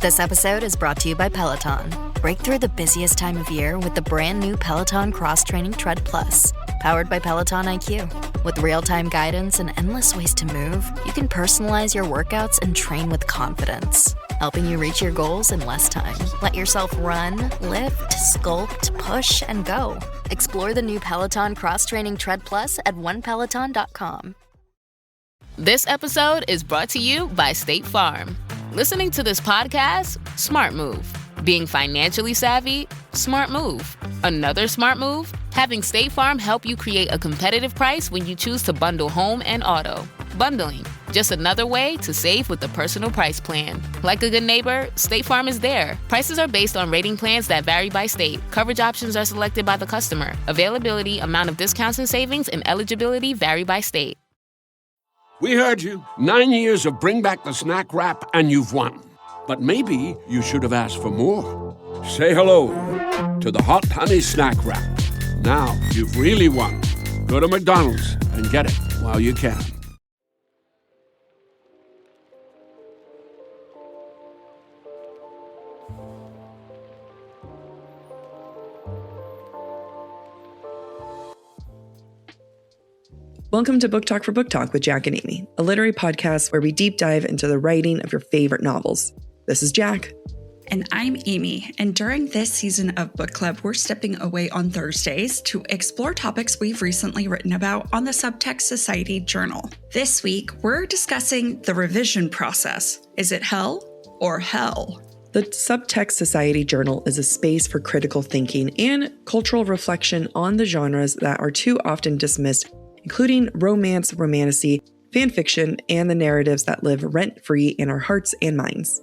This episode is brought to you by Peloton. Break through the busiest time of year with the brand new Peloton Cross Training Tread Plus, powered by Peloton IQ. With real-time guidance and endless ways to move, you can personalize your workouts and train with confidence, helping you reach your goals in less time. Let yourself run, lift, sculpt, push, and go. Explore the new Peloton Cross Training Tread Plus at onepeloton.com. This episode is brought to you by State Farm. Listening to this podcast? Smart move. Being financially savvy? Smart move. Another smart move? Having State Farm help you create a competitive price when you choose to bundle home and auto. Bundling, just another way to save with the Personal Price Plan. Like a good neighbor, State Farm is there. Prices are based on rating plans that vary by state. Coverage options are selected by the customer. Availability, amount of discounts and savings, and eligibility vary by state. We heard you. 9 years of Bring Back the Snack Wrap, and you've won. But maybe you should have asked for more. Say hello to the Hot Honey Snack Wrap. Now you've really won. Go to McDonald's and get it while you can. Welcome to Book Talk for Book Talk with Jack and Amy, a literary podcast where we deep dive into the writing of your favorite novels. This is Jack. And I'm Amy, and during this season of Book Club, we're stepping away on Thursdays to explore topics we've recently written about on the Subtext Society Journal. This week, we're discussing the revision process. Is it hell or hell? The Subtext Society Journal is a space for critical thinking and cultural reflection on the genres that are too often dismissed, including romance, romantasy, fanfiction, and the narratives that live rent-free in our hearts and minds.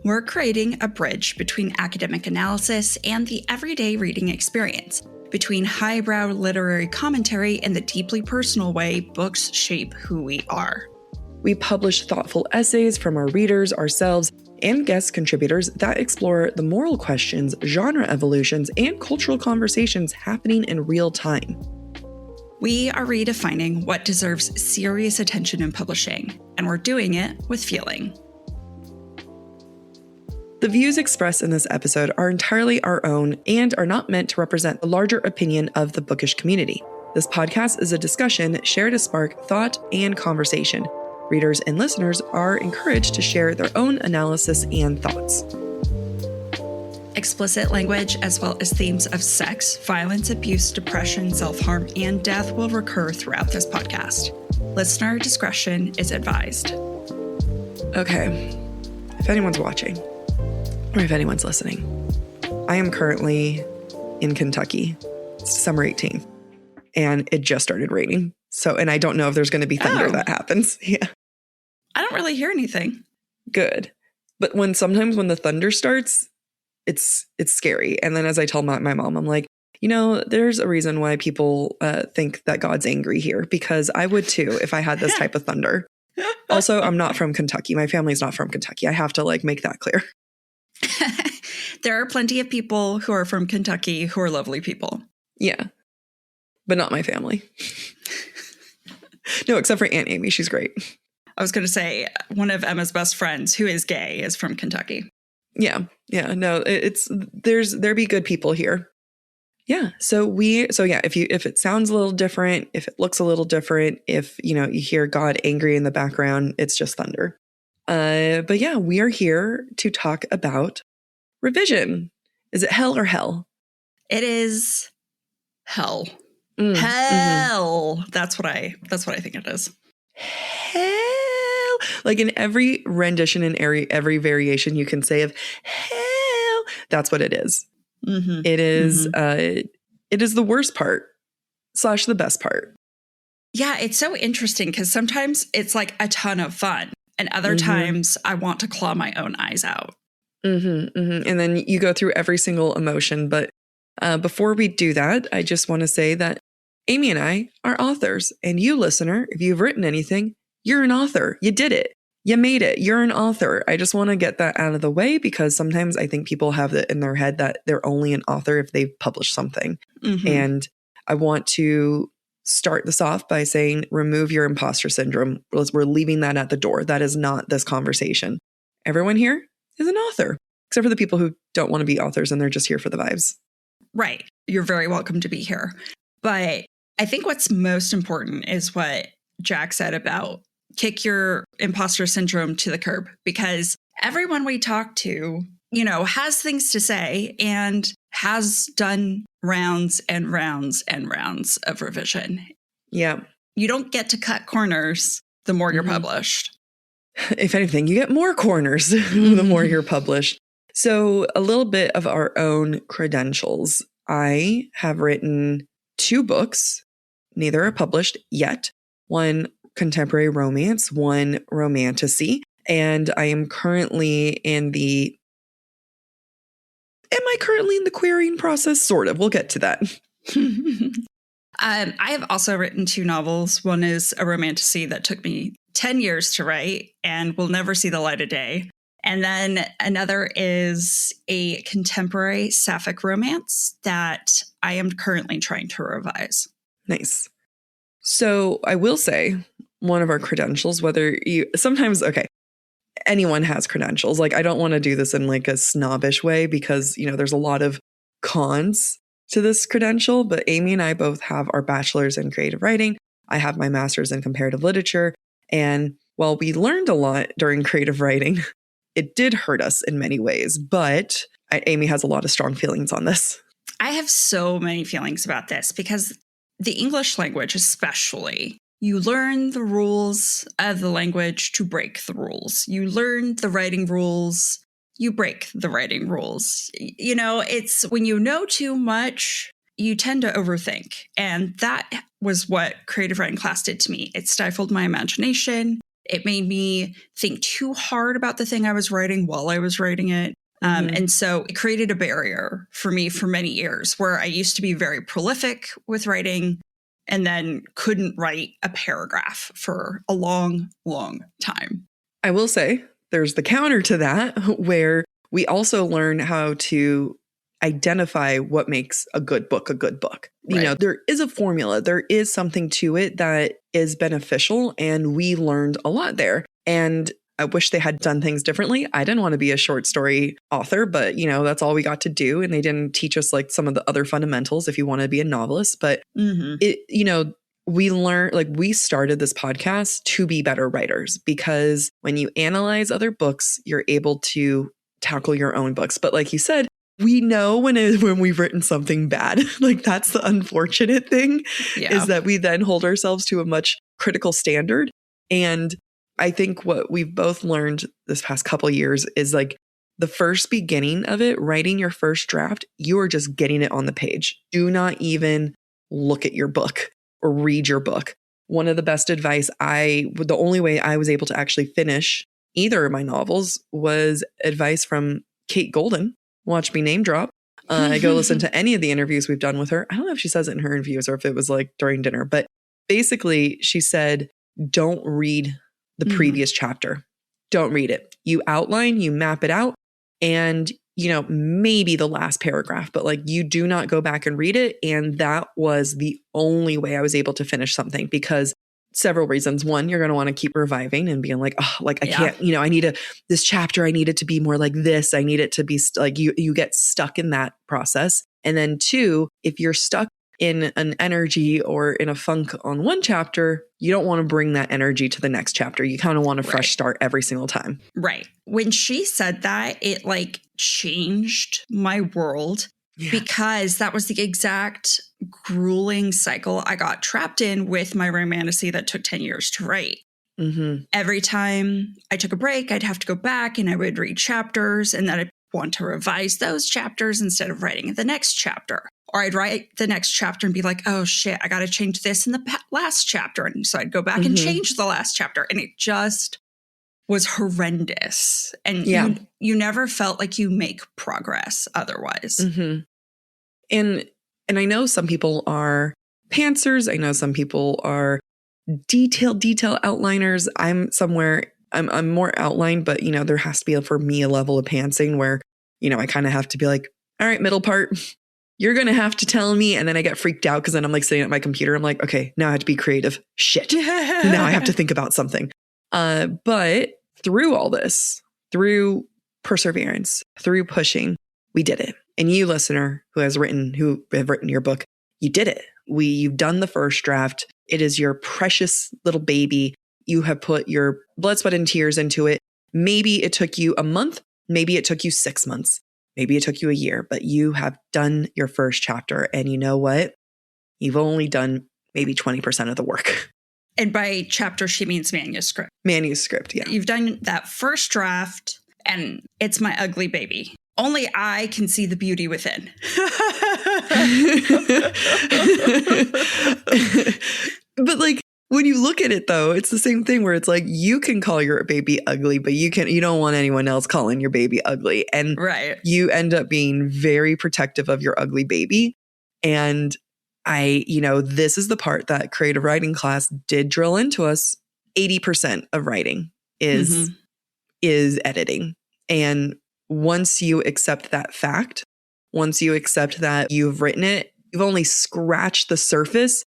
We're creating a bridge between academic analysis and the everyday reading experience, between highbrow literary commentary and the deeply personal way books shape who we are. We publish thoughtful essays from our readers, ourselves, and guest contributors that explore the moral questions, genre evolutions, and cultural conversations happening in real time. We are redefining what deserves serious attention in publishing, and we're doing it with feeling. The views expressed in this episode are entirely our own and are not meant to represent the larger opinion of the bookish community. This podcast is a discussion shared to spark thought and conversation. Readers and listeners are encouraged to share their own analysis and thoughts. Explicit language, as well as themes of sex, violence, abuse, depression, self-harm, and death will recur throughout this podcast. Listener discretion is advised. Okay, if anyone's watching, or if anyone's listening, I am currently in Kentucky. It's December 18th, and it just started raining. And I don't know if there's going to be thunder that happens. Yeah. I don't really hear anything. Good. But sometimes when the thunder starts, it's scary. And then as I tell my mom, I'm like, there's a reason why people think that God's angry here, because I would too if I had this type of thunder. Also, I'm not from Kentucky. My family's not from Kentucky. I have to make that clear. There are plenty of people who are from Kentucky who are lovely people. Yeah, but not my family. No, except for Aunt Amy. She's great. I was going to say one of Emma's best friends who is gay is from Kentucky. Yeah. No, there be good people here. Yeah. So if it sounds a little different, if it looks a little different, if, you hear God angry in the background, it's just thunder. But yeah, we are here to talk about revision. Is it hell or hell? It is hell. Hell. Mm-hmm. That's what I think it is. Hell. Like in every rendition and every variation you can say of hell, that's what it is. Mm-hmm. It is it is the worst part / the best part. Yeah, it's so interesting because sometimes it's like a ton of fun and other times I want to claw my own eyes out. And then you go through every single emotion. But before we do that, I just want to say that Amy and I are authors, and you, listener, if you've written anything, you're an author. You did it. You made it. You're an author. I just want to get that out of the way because sometimes I think people have it in their head that they're only an author if they've published something. And I want to start this off by saying, remove your imposter syndrome. We're leaving that at the door. That is not this conversation. Everyone here is an author, except for the people who don't want to be authors and they're just here for the vibes. Right. You're very welcome to be here. But I think what's most important is what Jack said about kick your imposter syndrome to the curb, because everyone we talk to, has things to say and has done rounds and rounds and rounds of revision. Yeah. You don't get to cut corners the more you're published. If anything, you get more corners the more you're published. So a little bit of our own credentials. I have written 2 books. Neither are published yet. One contemporary romance, one romantasy. And I am currently in the... Am I currently in the querying process? Sort of. We'll get to that. I have also written 2 novels. One is a romantasy that took me 10 years to write and will never see the light of day. And then another is a contemporary sapphic romance that I am currently trying to revise. Nice. So I will say one of our credentials, anyone has credentials. Like, I don't want to do this in like a snobbish way because, there's a lot of cons to this credential, but Amy and I both have our bachelor's in creative writing. I have my master's in comparative literature. And while we learned a lot during creative writing, it did hurt us in many ways. But Amy has a lot of strong feelings on this. I have so many feelings about this because the English language, especially, you learn the rules of the language to break the rules. You learn the writing rules, you break the writing rules. It's when you know too much, you tend to overthink. And that was what creative writing class did to me. It stifled my imagination. It made me think too hard about the thing I was writing while I was writing it. And so it created a barrier for me for many years where I used to be very prolific with writing and then couldn't write a paragraph for a long, long time. I will say there's the counter to that where we also learn how to identify what makes a good book a good book. Right. There is a formula. There is something to it that is beneficial, and we learned a lot there. And I wish they had done things differently. I didn't want to be a short story author, but that's all we got to do. And they didn't teach us like some of the other fundamentals if you want to be a novelist. But we learned, like, we started this podcast to be better writers, because when you analyze other books, you're able to tackle your own books. But like you said, we know when we've written something bad. Like, that's the unfortunate thing, is that we then hold ourselves to a much critical standard. And I think what we've both learned this past couple of years is like the first beginning of it, writing your first draft, you are just getting it on the page. Do not even look at your book or read your book. One of the best advice the only way I was able to actually finish either of my novels was advice from Kate Golden. Watch me name drop. Go listen to any of the interviews we've done with her. I don't know if she says it in her interviews or if it was like during dinner, but basically she said, don't read the previous chapter. Don't read it. You outline, you map it out, and maybe the last paragraph, but like, you do not go back and read it. And that was the only way I was able to finish something, because several reasons. One, you're going to want to keep reviving and being like, oh, like I can't, I need this chapter. I need it to be more like this. I need it to be like, you get stuck in that process. And then 2, if you're stuck in an energy or in a funk on one chapter, you don't want to bring that energy to the next chapter. You kind of want a fresh start every single time. Right. When she said that, it like changed my world, because that was the exact grueling cycle I got trapped in with my romantasy that took 10 years to write. Every time I took a break, I'd have to go back and I would read chapters, and then I'd want to revise those chapters instead of writing the next chapter. Or I'd write the next chapter and be like, oh shit, I got to change this in the last chapter. And so I'd go back and change the last chapter. And it just was horrendous. And you never felt like you make progress otherwise. And I know some people are pantsers. I know some people are detail outliners. I'm more outlined, but there has to be for me a level of pantsing where, I kind of have to be like, all right, middle part, you're going to have to tell me. And then I get freaked out because then I'm like sitting at my computer. I'm like, okay, now I have to be creative. Shit. Now I have to think about something. But through all this, through perseverance, through pushing, we did it. And you, listener, who have written your book, you did it. You've done the first draft. It is your precious little baby. You have put your blood, sweat, and tears into it. Maybe it took you a month. Maybe it took you 6 months. Maybe it took you a year, but you have done your first chapter. And you know what? You've only done maybe 20% of the work. And by chapter, she means manuscript. Manuscript, yeah. You've done that first draft, and it's my ugly baby. Only I can see the beauty within. But like, when you look at it, though, it's the same thing where it's like you can call your baby ugly, but you don't want anyone else calling your baby ugly. And right. You end up being very protective of your ugly baby. And this is the part that creative writing class did drill into us. 80% of writing is editing. And once you accept that fact, once you accept that you've written it, you've only scratched the surface.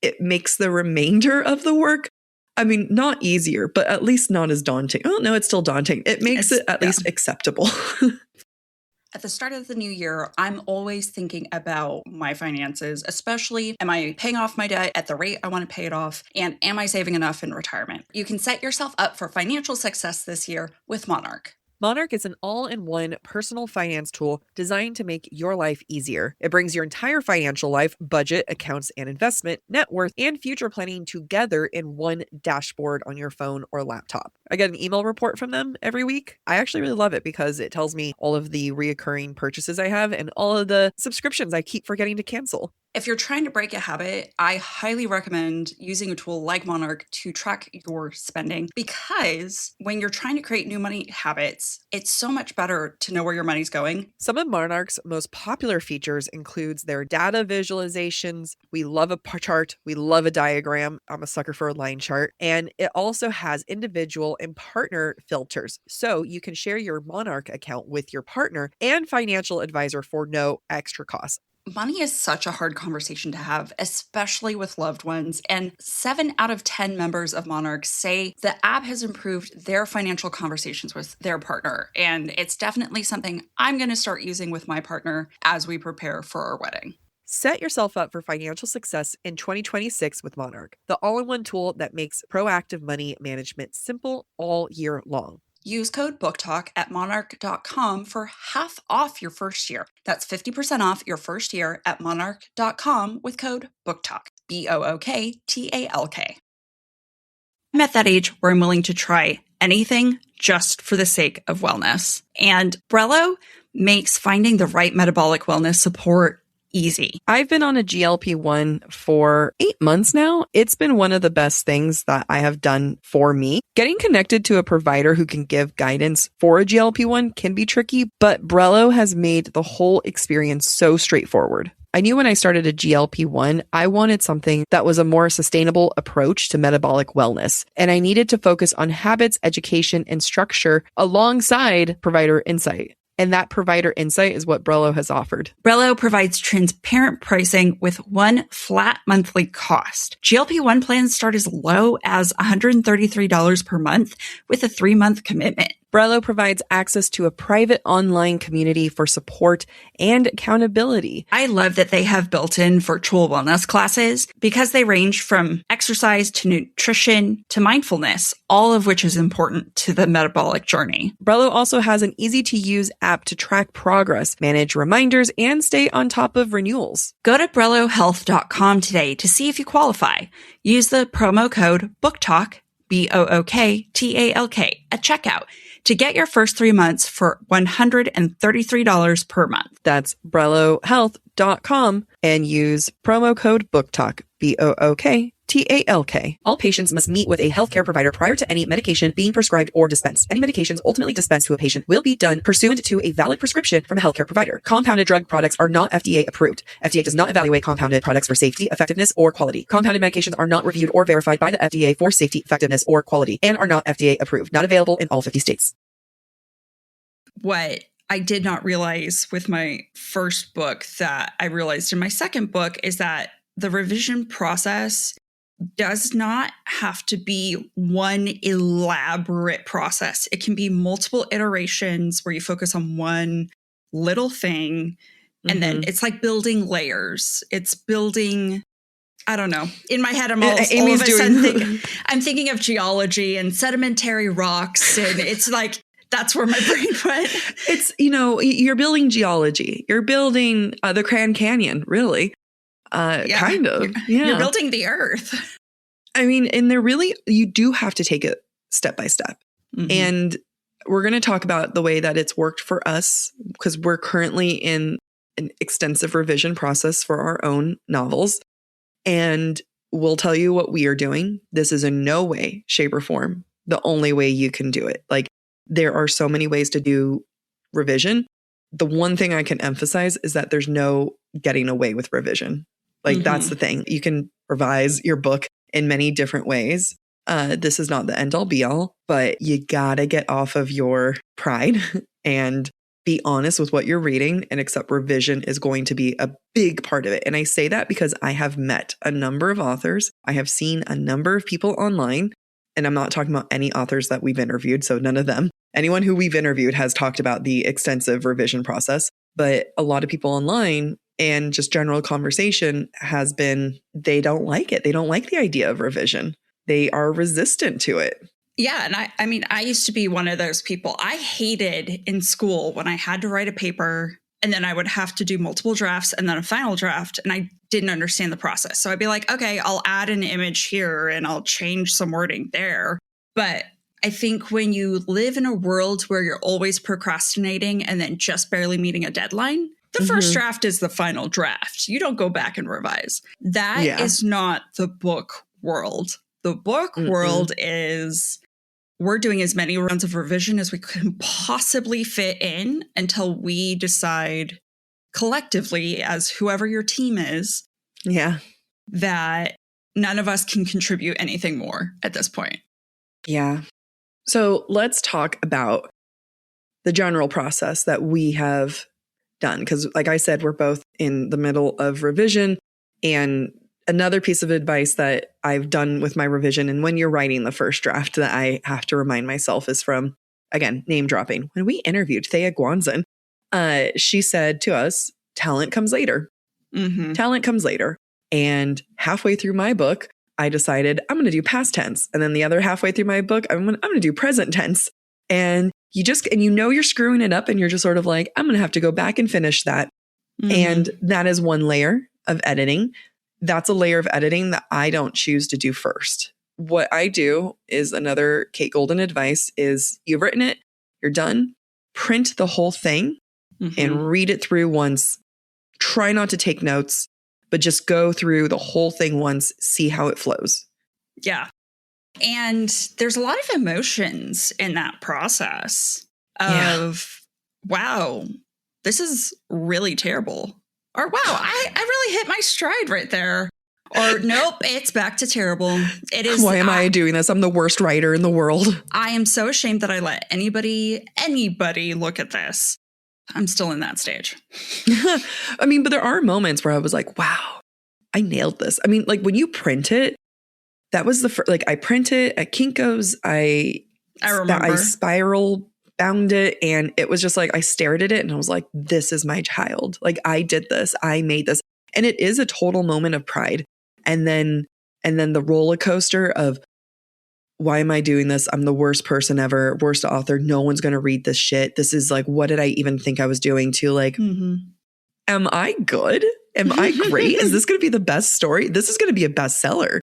It makes the remainder of the work, not easier, but at least not as daunting. Oh, no, it's still daunting. It makes it at least acceptable. At the start of the new year, I'm always thinking about my finances, especially am I paying off my debt at the rate I want to pay it off? And am I saving enough in retirement? You can set yourself up for financial success this year with Monarch. Monarch is an all-in-one personal finance tool designed to make your life easier. It brings your entire financial life, budget, accounts, and investment, net worth, and future planning together in one dashboard on your phone or laptop. I get an email report from them every week. I actually really love it because it tells me all of the reoccurring purchases I have and all of the subscriptions I keep forgetting to cancel. If you're trying to break a habit, I highly recommend using a tool like Monarch to track your spending, because when you're trying to create new money habits, it's so much better to know where your money's going. Some of Monarch's most popular features includes their data visualizations. We love a chart. We love a diagram. I'm a sucker for a line chart. And it also has individual and partner filters. So you can share your Monarch account with your partner and financial advisor for no extra cost. Money is such a hard conversation to have, especially with loved ones. And 7 out of 10 members of Monarch say the app has improved their financial conversations with their partner. And it's definitely something I'm going to start using with my partner as we prepare for our wedding. Set yourself up for financial success in 2026 with Monarch, the all-in-one tool that makes proactive money management simple all year long. Use code BookTok at monarch.com for half off your first year. That's 50% off your first year at monarch.com with code BookTalk. BookTalk. I'm at that age where I'm willing to try anything just for the sake of wellness. And Brello makes finding the right metabolic wellness support easy. I've been on a GLP-1 for 8 months now. It's been one of the best things that I have done for me. Getting connected to a provider who can give guidance for a GLP-1 can be tricky, but Brello has made the whole experience so straightforward. I knew when I started a GLP-1, I wanted something that was a more sustainable approach to metabolic wellness. And I needed to focus on habits, education, and structure alongside provider insight. And that provider insight is what Brello has offered. Brello provides transparent pricing with one flat monthly cost. GLP-1 plans start as low as $133 per month with a 3-month commitment. Brello provides access to a private online community for support and accountability. I love that they have built-in virtual wellness classes because they range from exercise to nutrition to mindfulness, all of which is important to the metabolic journey. Brello also has an easy-to-use app to track progress, manage reminders, and stay on top of renewals. Go to BrelloHealth.com today to see if you qualify. Use the promo code BookTalk, BookTalk, at checkout to get your first 3 months for $133 per month. That's BrelloHealth.com and use promo code BookTalk, BookTalk. All patients must meet with a healthcare provider prior to any medication being prescribed or dispensed. Any medications ultimately dispensed to a patient will be done pursuant to a valid prescription from a healthcare provider. Compounded drug products are not FDA approved. FDA does not evaluate compounded products for safety, effectiveness, or quality. Compounded medications are not reviewed or verified by the FDA for safety, effectiveness, or quality, and are not FDA approved. Not available in all 50 states. What I did not realize with my first book that I realized in my second book is that the revision process does not have to be one elaborate process. It can be multiple iterations where you focus on one little thing. And then it's like building layers. It's building, I don't know. In my head, I'm all of a sudden I'm thinking of geology and sedimentary rocks. And it's like, that's where my brain went. It's, you're building geology. You're building the Grand Canyon, really. Kind of. You're building the earth. I mean, and you do have to take it step by step. And we're going to talk about the way that it's worked for us because we're currently in an extensive revision process for our own novels. And we'll tell you what we are doing. This is in no way, shape, or form the only way you can do it. Like, there are so many ways to do revision. The one thing I can emphasize is that there's no getting away with revision. Like, that's the thing. You can revise your book in many different ways. This is not the end all be all, but you gotta get off of your pride and be honest with what you're reading and accept revision is going to be a big part of it. And I say that because I have met a number of authors. I have seen a number of people online, and I'm not talking about any authors that we've interviewed, so none of them. Anyone who we've interviewed has talked about the extensive revision process, but a lot of people online and just general conversation has been, they don't like it. They don't like the idea of revision. They are resistant to it. Yeah. And I mean, I used to be one of those people. I hated in school when I had to write a paper and then I would have to do multiple drafts and then a final draft. And I didn't understand the process. So I'd be like, okay, I'll add an image here and I'll change some wording there. But I think when you live in a world where you're always procrastinating and then just barely meeting a deadline, the first draft is the final draft. You don't go back and revise. That is not the book world. The book world is, we're doing as many rounds of revision as we can possibly fit in until we decide collectively, as whoever your team is, that none of us can contribute anything more at this point. Yeah. So let's talk about the general process that we have done. Because like I said, we're both in the middle of revision. And another piece of advice that I've done with my revision, and when you're writing the first draft that I have to remind myself, is from, again, name dropping. When we interviewed Thea Guanzin, she said to us, talent comes later. Talent comes later. And halfway through my book, I decided I'm going to do past tense. And then the other halfway through my book, I'm going to do present tense. And you're screwing it up and you're just sort of like, I'm going to have to go back and finish that. And that is one layer of editing. That's a layer of editing that I don't choose to do first. What I do is, another Kate Golden advice is, you've written it, you're done, print the whole thing and read it through once. Try not to take notes, but just go through the whole thing once, see how it flows. Yeah. And there's a lot of emotions in that process of, wow, this is really terrible. Or, wow, I really hit my stride right there. Or, nope, it's back to terrible. It is. Why am I doing this? I'm the worst writer in the world. I am so ashamed that I let anybody look at this. I'm still in that stage. I mean, but there are moments where I was like, wow, I nailed this. I mean, like, when you print it, that was the first, like, I print it at Kinko's. I remember. I spiral bound it, and it was just like, I stared at it and I was like, this is my child. Like, I did this. I made this. And it is a total moment of pride. And then the roller coaster of, why am I doing this? I'm the worst person ever, worst author. No one's going to read this shit. This is like, what did I even think I was doing? To like, am I good? Am I great? Is this going to be the best story? This is going to be a bestseller.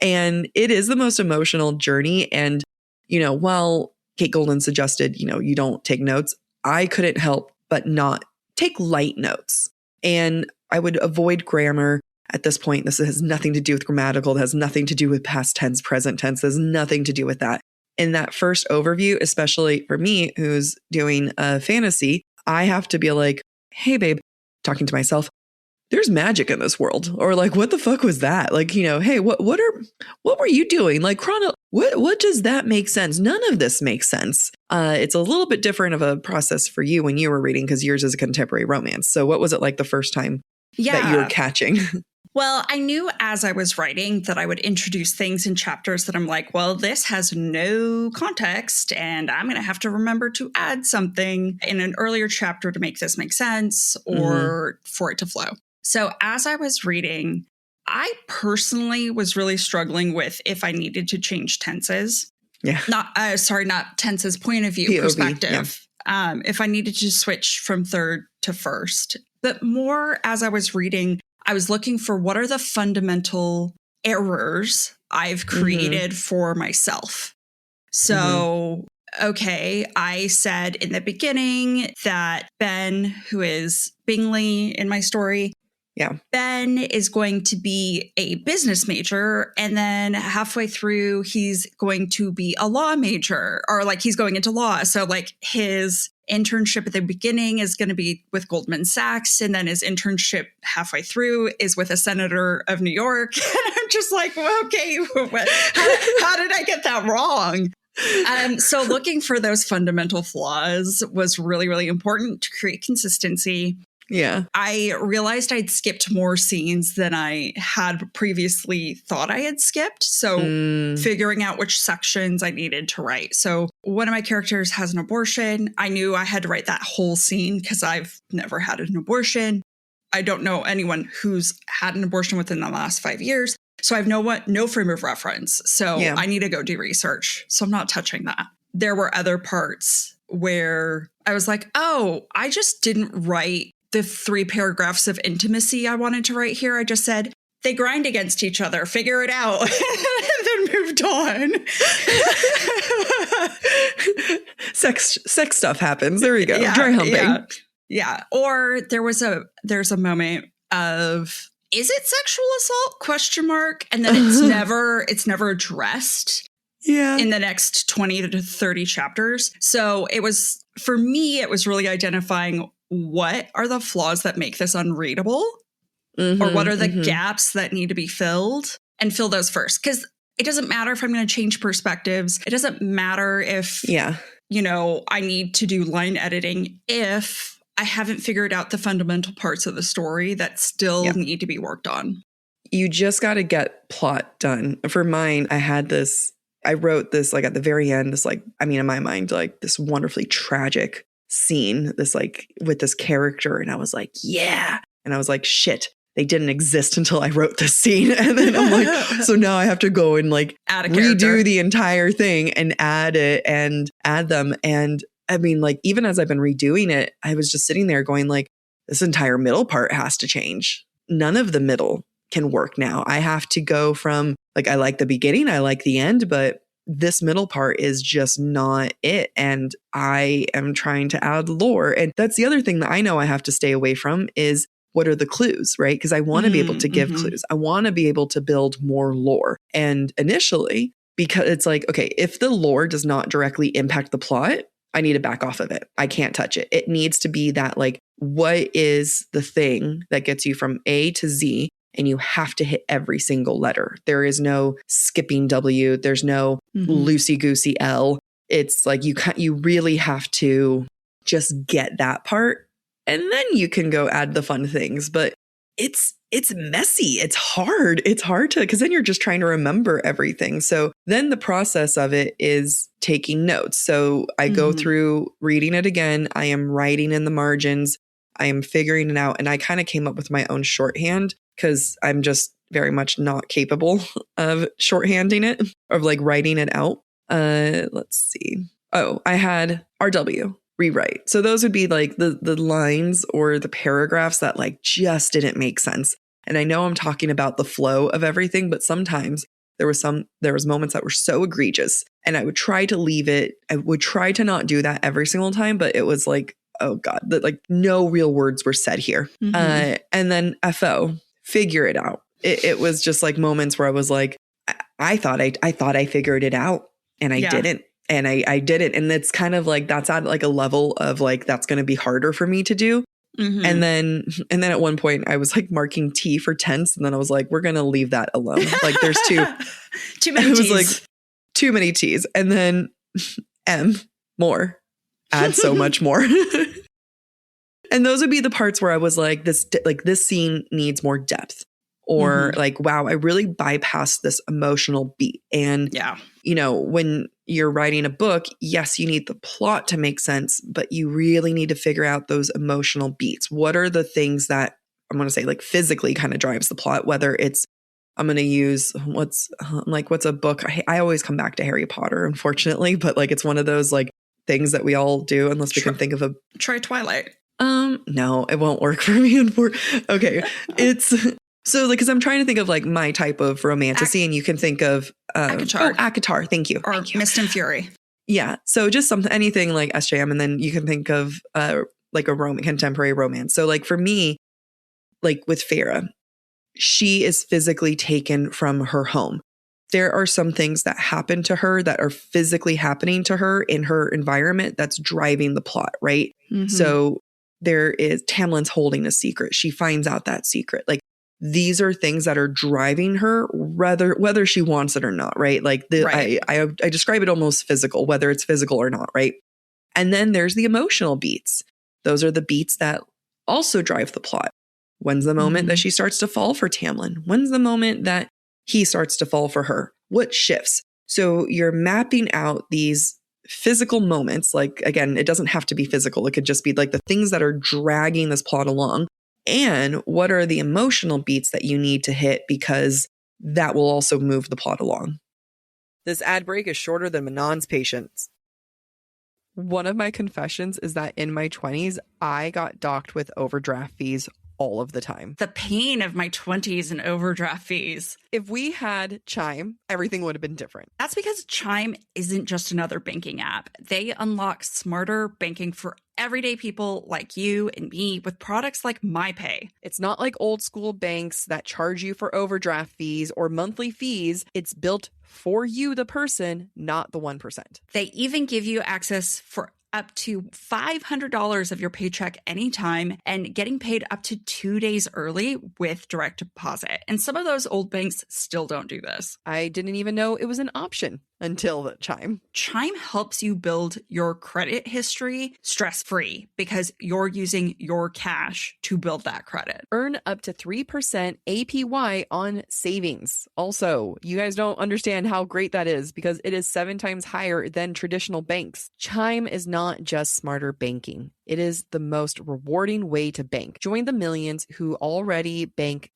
And it is the most emotional journey. And, while Kate Golden suggested, you don't take notes, I couldn't help but not take light notes. And I would avoid grammar at this point. This has nothing to do with grammatical. It has nothing to do with past tense, present tense. There's nothing to do with that. In that first overview, especially for me, who's doing a fantasy, I have to be like, hey, babe, talking to myself, there's magic in this world. Or like, what the fuck was that? Like, hey, what were you doing? Like, what does that make sense? None of this makes sense. It's a little bit different of a process for you when you were reading, because yours is a contemporary romance. So what was it like the first time that you were catching? Well, I knew as I was writing that I would introduce things in chapters that I'm like, well, this has no context and I'm going to have to remember to add something in an earlier chapter to make this make sense or for it to flow. So as I was reading, I personally was really struggling with if I needed to change tenses. Yeah. Not tenses, point of view, POV, perspective. Yeah. If I needed to switch from third to first. But more as I was reading, I was looking for what are the fundamental errors I've created for myself. So, okay, I said in the beginning that Ben, who is Bingley in my story, Ben is going to be a business major. And then halfway through, he's going to be a law major, or like he's going into law. So like his internship at the beginning is going to be with Goldman Sachs. And then his internship halfway through is with a senator of New York. And I'm just like, well, okay, how did I get that wrong? So looking for those fundamental flaws was really, really important to create consistency. Yeah. I realized I'd skipped more scenes than I had previously thought I had skipped. So figuring out which sections I needed to write. So one of my characters has an abortion. I knew I had to write that whole scene because I've never had an abortion. I don't know anyone who's had an abortion within the last 5 years. So I have no frame of reference. So I need to go do research. So I'm not touching that. There were other parts where I was like, oh, I just didn't write the 3 paragraphs of intimacy I wanted to write here. I just said, they grind against each other, figure it out, and then moved on. Sex stuff happens. There we go. Dry humping. Yeah. Or there's a moment of, is it sexual assault? ? And then it's never addressed. Yeah. In the next 20 to 30 chapters. So for me, it was really identifying what are the flaws that make this unreadable, or what are the gaps that need to be filled, and fill those first. Because it doesn't matter if I'm going to change perspectives. It doesn't matter if, I need to do line editing if I haven't figured out the fundamental parts of the story that still need to be worked on. You just got to get plot done. For mine, I wrote this like at the very end, in my mind, like this wonderfully tragic scene, this like with this character. And I was like, yeah. And I was like, shit, they didn't exist until I wrote this scene. And then I'm like, so now I have to go and like redo the entire thing and add them. And I mean, like, even as I've been redoing it, I was just sitting there going like, this entire middle part has to change. None of the middle can work now. I have to go from like, I like the beginning, I like the end, but this middle part is just not it. And I am trying to add lore. And that's the other thing that I know I have to stay away from is what are the clues, right? Because I want to be able to give clues. I want to be able to build more lore. And initially, because it's like, okay, if the lore does not directly impact the plot, I need to back off of it. I can't touch it. It needs to be that like, what is the thing that gets you from A to Z? And you have to hit every single letter. There is no skipping W. There's no loosey-goosey L. It's like you really have to just get that part. And then you can go add the fun things. But it's messy. It's hard. It's hard to, because then you're just trying to remember everything. So then the process of it is taking notes. So I go through reading it again. I am writing in the margins. I am figuring it out. And I kind of came up with my own shorthand because I'm just very much not capable of shorthanding it, of like writing it out. Let's see. Oh, I had RW, rewrite. So those would be like the lines or the paragraphs that like just didn't make sense. And I know I'm talking about the flow of everything, but sometimes there was moments that were so egregious and I would try to leave it. I would try to not do that every single time, but it was like, oh God, like no real words were said here. And then FO, figure it out. It was just like moments where I was like, I thought I figured it out and I didn't. And I didn't. And it's kind of like, that's at like a level of like, that's going to be harder for me to do. And then at one point I was like marking T for tense. And then I was like, we're going to leave that alone. Like there's too many T's. It was like too many T's. And then M, more, add so much more. And those would be the parts where I was like, this scene needs more depth. or like, wow, I really bypassed this emotional beat. And, when you're writing a book, yes, you need the plot to make sense, but you really need to figure out those emotional beats. What are the things that I'm going to say like physically kind of drives the plot, whether it's I'm going to use what's a book? I always come back to Harry Potter, unfortunately, but like it's one of those like things that we all do unless we can think of a. Try Twilight. No, it won't work for me. Okay, it's so like because I'm trying to think of like my type of romantasy, and you can think of ACOTAR. Thank you. Or Mist and Fury. Yeah, so just anything like SJM, and then you can think of like a contemporary romance. So like for me, like with Farah, she is physically taken from her home. There are some things that happen to her that are physically happening to her in her environment that's driving the plot, right? So there is Tamlin's holding a secret. She finds out that secret. Like these are things that are driving her, whether she wants it or not, right? Like I describe it almost physical, whether it's physical or not, right? And then there's the emotional beats. Those are the beats that also drive the plot. When's the moment that she starts to fall for Tamlin? When's the moment that he starts to fall for her? What shifts? So you're mapping out these physical moments. Like, again, it doesn't have to be physical. It could just be like the things that are dragging this plot along. And what are the emotional beats that you need to hit because that will also move the plot along. This ad break is shorter than Manon's patience. One of my confessions is that in my 20s, I got docked with overdraft fees all of the time. The pain of my 20s and overdraft fees. If we had Chime, everything would have been different. That's because Chime isn't just another banking app. They unlock smarter banking for everyday people like you and me with products like MyPay. It's not like old school banks that charge you for overdraft fees or monthly fees. It's built for you, the person, not the 1%. They even give you access for up to $500 of your paycheck anytime and getting paid up to 2 days early with direct deposit. And some of those old banks still don't do this. I didn't even know it was an option until the Chime. Chime helps you build your credit history stress-free because you're using your cash to build that credit. Earn up to 3% APY on savings. Also, you guys don't understand how great that is because it is 7 times higher than traditional banks. Chime is not just smarter banking. It is the most rewarding way to bank. Join the millions who already bank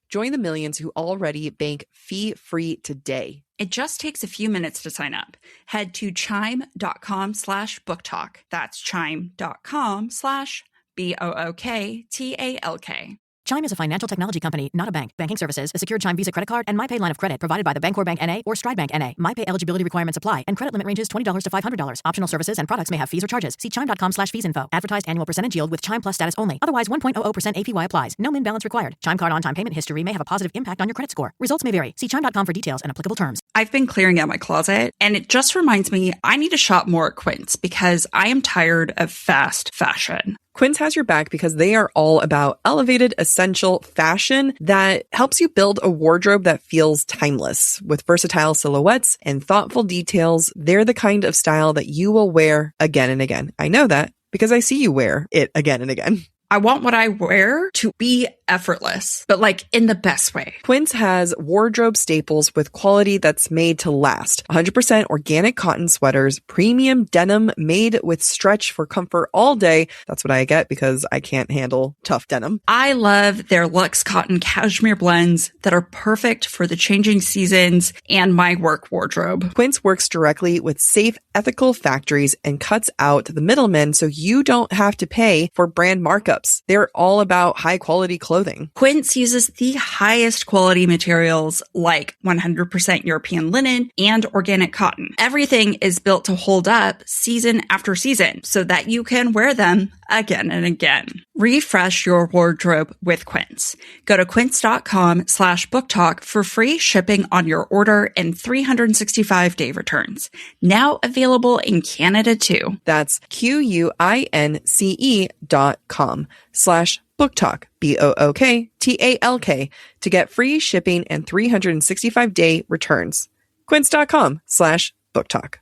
fee-free today. It just takes a few minutes to sign up. Head to chime.com/booktalk. That's chime.com/BOOKTALK. Chime is a financial technology company, not a bank. Banking services, a secured Chime Visa credit card, and MyPay line of credit provided by the Bancorp Bank N.A. or Stride Bank N.A. MyPay eligibility requirements apply, and credit limit ranges $20 to $500. Optional services and products may have fees or charges. See chime.com/feesinfo. Advertised annual percentage yield with Chime Plus status only. Otherwise, 1.00% APY applies. No min balance required. Chime card on-time payment history may have a positive impact on your credit score. Results may vary. See chime.com for details and applicable terms. I've been clearing out my closet, and it just reminds me I need to shop more at Quince because I am tired of fast fashion. Quince has your back because they are all about elevated, essential fashion that helps you build a wardrobe that feels timeless. With versatile silhouettes and thoughtful details, they're the kind of style that you will wear again and again. I know that because I see you wear it again and again. I want what I wear to be effortless, but like in the best way. Quince has wardrobe staples with quality that's made to last. 100% organic cotton sweaters, premium denim made with stretch for comfort all day. That's what I get because I can't handle tough denim. I love their luxe cotton cashmere blends that are perfect for the changing seasons and my work wardrobe. Quince works directly with safe, ethical factories and cuts out the middlemen so you don't have to pay for brand markups. They're all about high quality clothing. Quince uses the highest quality materials like 100% European linen and organic cotton. Everything is built to hold up season after season so that you can wear them again and again. Refresh your wardrobe with Quince. Go to quince.com/booktalk for free shipping on your order and 365-day returns. Now available in Canada too. That's QUINCE.com/booktalk, BOOKTALK, to get free shipping and 365-day returns. Quince.com/booktalk.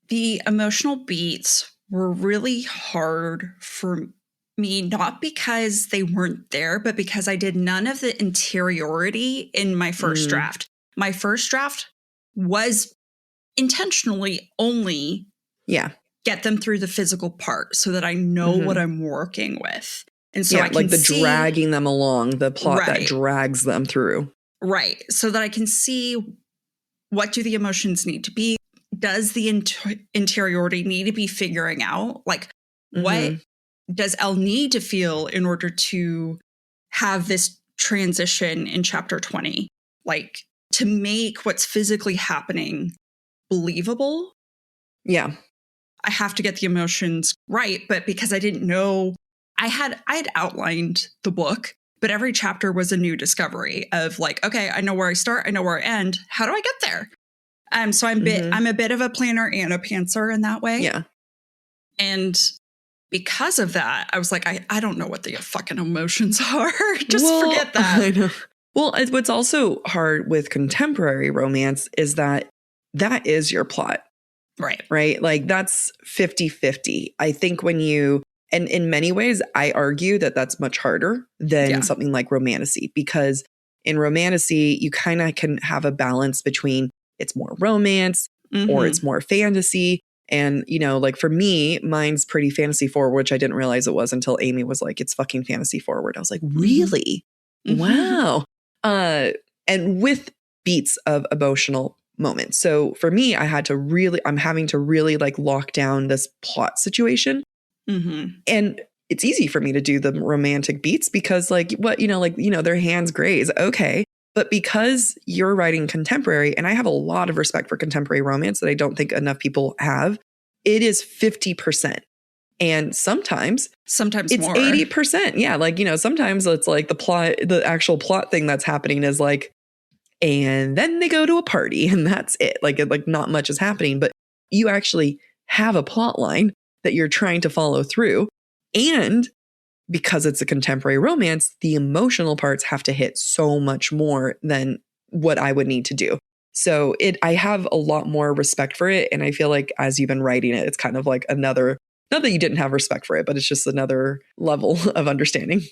The emotional beats were really hard for me, not because they weren't there, but because I did none of the interiority in my first draft. My first draft was intentionally only get them through the physical part so that I know what I'm working with. And so I can like the see, dragging them along, the plot that drags them through. Right. So that I can see, what do the emotions need to be? Does the interiority need to be figuring out? Like, what does Elle need to feel in order to have this transition in chapter 20? Like, to make what's physically happening believable. Yeah. I have to get the emotions right. But because I didn't know, I had outlined the book, but every chapter was a new discovery of like, okay, I know where I start, I know where I end. How do I get there? So I'm a bit of a planner and a pantser in that way. Yeah. And because of that, I was like, I don't know what the fucking emotions are. Just forget that. I know. Well, what's also hard with contemporary romance is that is your plot. Right? Like that's 50-50. I think and in many ways, I argue that that's much harder than something like romantasy, because in romantasy, you kind of can have a balance between it's more romance or it's more fantasy. And, like for me, mine's pretty fantasy forward, which I didn't realize it was until Amy was like, it's fucking fantasy forward. I was like, really? Wow. And with beats of emotional moments. So for me, I'm having to really like lock down this plot situation. And it's easy for me to do the romantic beats because their hands graze. Okay. But because you're writing contemporary, and I have a lot of respect for contemporary romance that I don't think enough people have, it is 50%. And sometimes it's more. 80%. Yeah. Sometimes it's like the actual plot thing that's happening is like, and then they go to a party and that's it. Like not much is happening, but you actually have a plot line that you're trying to follow through. And because it's a contemporary romance, the emotional parts have to hit so much more than what I would need to do. So I have a lot more respect for it. And I feel like as you've been writing it, it's kind of like another, not that you didn't have respect for it, but it's just another level of understanding.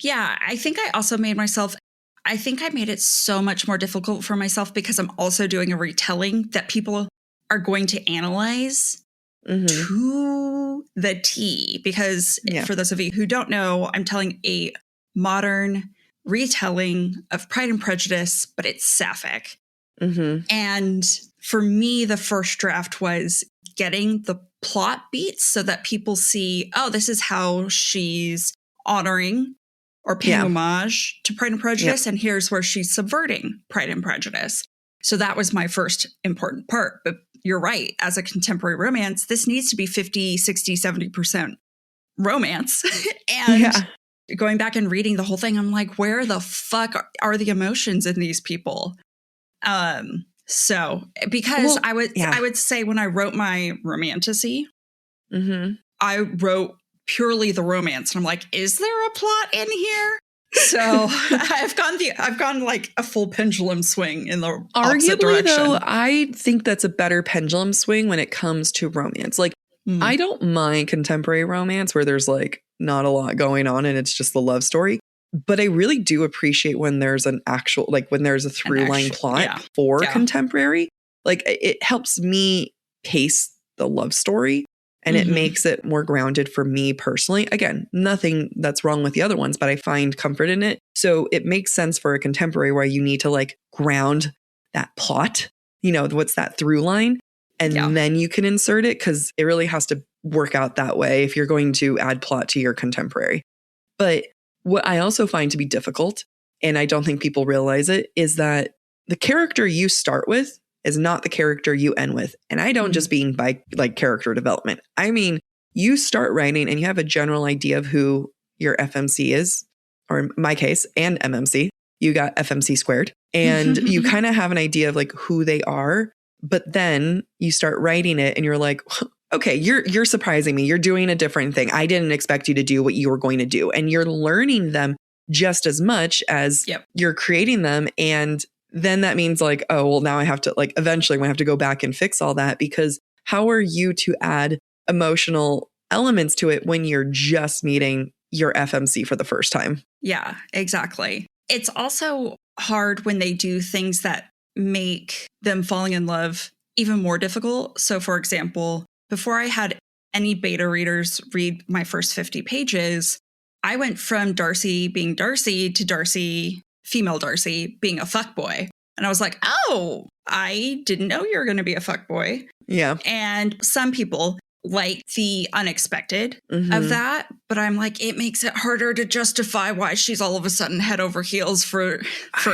Yeah, I think I also made it so much more difficult for myself because I'm also doing a retelling that people are going to analyze to the T. Because for those of you who don't know, I'm telling a modern retelling of Pride and Prejudice, but it's sapphic. And for me, the first draft was getting the plot beats so that people see, oh, this is how she's honoring or paying homage to Pride and Prejudice. And here's where she's subverting Pride and Prejudice. So that was my first important part. But you're right. As a contemporary romance, this needs to be 50, 60, 70% romance. And going back and reading the whole thing, I'm like, where the fuck are the emotions in these people? So because I would say when I wrote my romantasy, I wrote purely the romance. And I'm like, is there a plot in here? So I've gone like a full pendulum swing in the opposite direction. Though, I think that's a better pendulum swing when it comes to romance. Like, I don't mind contemporary romance where there's like not a lot going on and it's just the love story. But I really do appreciate when there's an actual, like when there's a through line plot for contemporary. Like it helps me pace the love story. And it makes it more grounded for me personally. Again, nothing that's wrong with the other ones, but I find comfort in it. So it makes sense for a contemporary where you need to like ground that plot, what's that through line? And then you can insert it because it really has to work out that way if you're going to add plot to your contemporary. But what I also find to be difficult, and I don't think people realize it, is that the character you start with is not the character you end with. And I don't just mean by like character development. I mean, you start writing and you have a general idea of who your FMC is, or in my case, and MMC. You got FMC squared. And you kind of have an idea of like who they are. But then you start writing it and you're like, okay, you're surprising me. You're doing a different thing. I didn't expect you to do what you were going to do. And you're learning them just as much as you're creating them. And then that means like, oh, well, now I have to like, eventually we have to go back and fix all that, because how are you to add emotional elements to it when you're just meeting your FMC for the first time. Yeah, exactly. It's also hard when they do things that make them falling in love even more difficult. So, for example, before I had any beta readers read my first 50 pages, I went from Darcy being Darcy to Darcy, female Darcy, being a fuckboy. And I was like, oh, I didn't know you were going to be a fuckboy. Yeah. And some people like the unexpected of that. But I'm like, it makes it harder to justify why she's all of a sudden head over heels for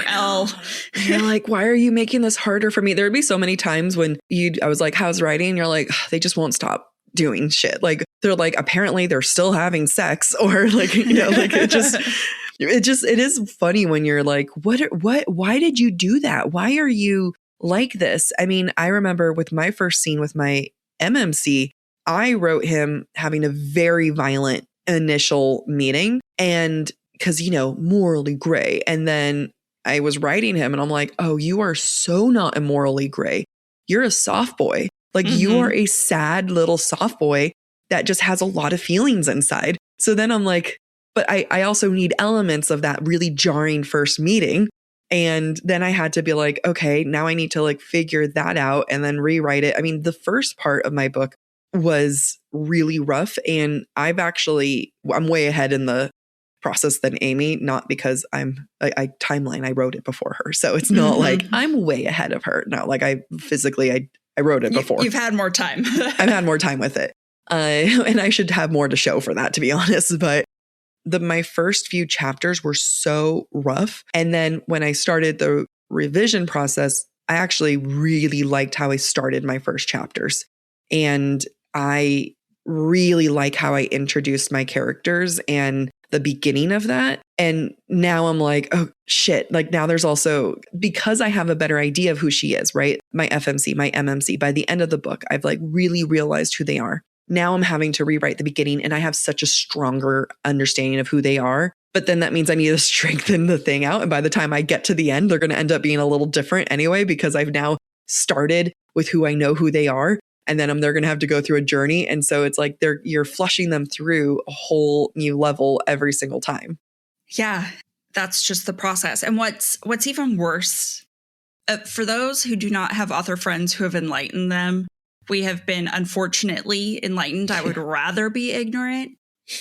Elle. You're like, why are you making this harder for me? There would be so many times when I was like, how's writing? And you're like, they just won't stop doing shit. Like, they're like, apparently they're still having sex, or like, like it is funny when you're like, why did you do that? Why are you like this? I mean, I remember with my first scene with my MMC, I wrote him having a very violent initial meeting, and because, morally gray. And then I was writing him and I'm like, oh, you are so not immorally gray. You're a soft boy. Like you are a sad little soft boy that just has a lot of feelings inside. So then I'm like, but I also need elements of that really jarring first meeting. And then I had to be like, okay, now I need to like figure that out and then rewrite it. I mean, the first part of my book was really rough, and I'm way ahead in the process than Amy, not because I wrote it before her. So it's not like I'm way ahead of her. No, like I wrote it before. You've had more time. I've had more time with it. And I should have more to show for that, to be honest. But my first few chapters were so rough. And then when I started the revision process, I actually really liked how I started my first chapters. And I really like how I introduced my characters and the beginning of that. And now I'm like, oh shit. Like now there's also, because I have a better idea of who she is, right? My FMC, my MMC, by the end of the book, I've like really realized who they are. Now I'm having to rewrite the beginning, and I have such a stronger understanding of who they are. But then that means I need to strengthen the thing out. And by the time I get to the end, they're going to end up being a little different anyway, because I've now started with who I know who they are. And then they're going to have to go through a journey. And so it's like you're flushing them through a whole new level every single time. Yeah, that's just the process. And what's even worse, for those who do not have author friends who have enlightened them, we have been unfortunately enlightened. I would rather be ignorant.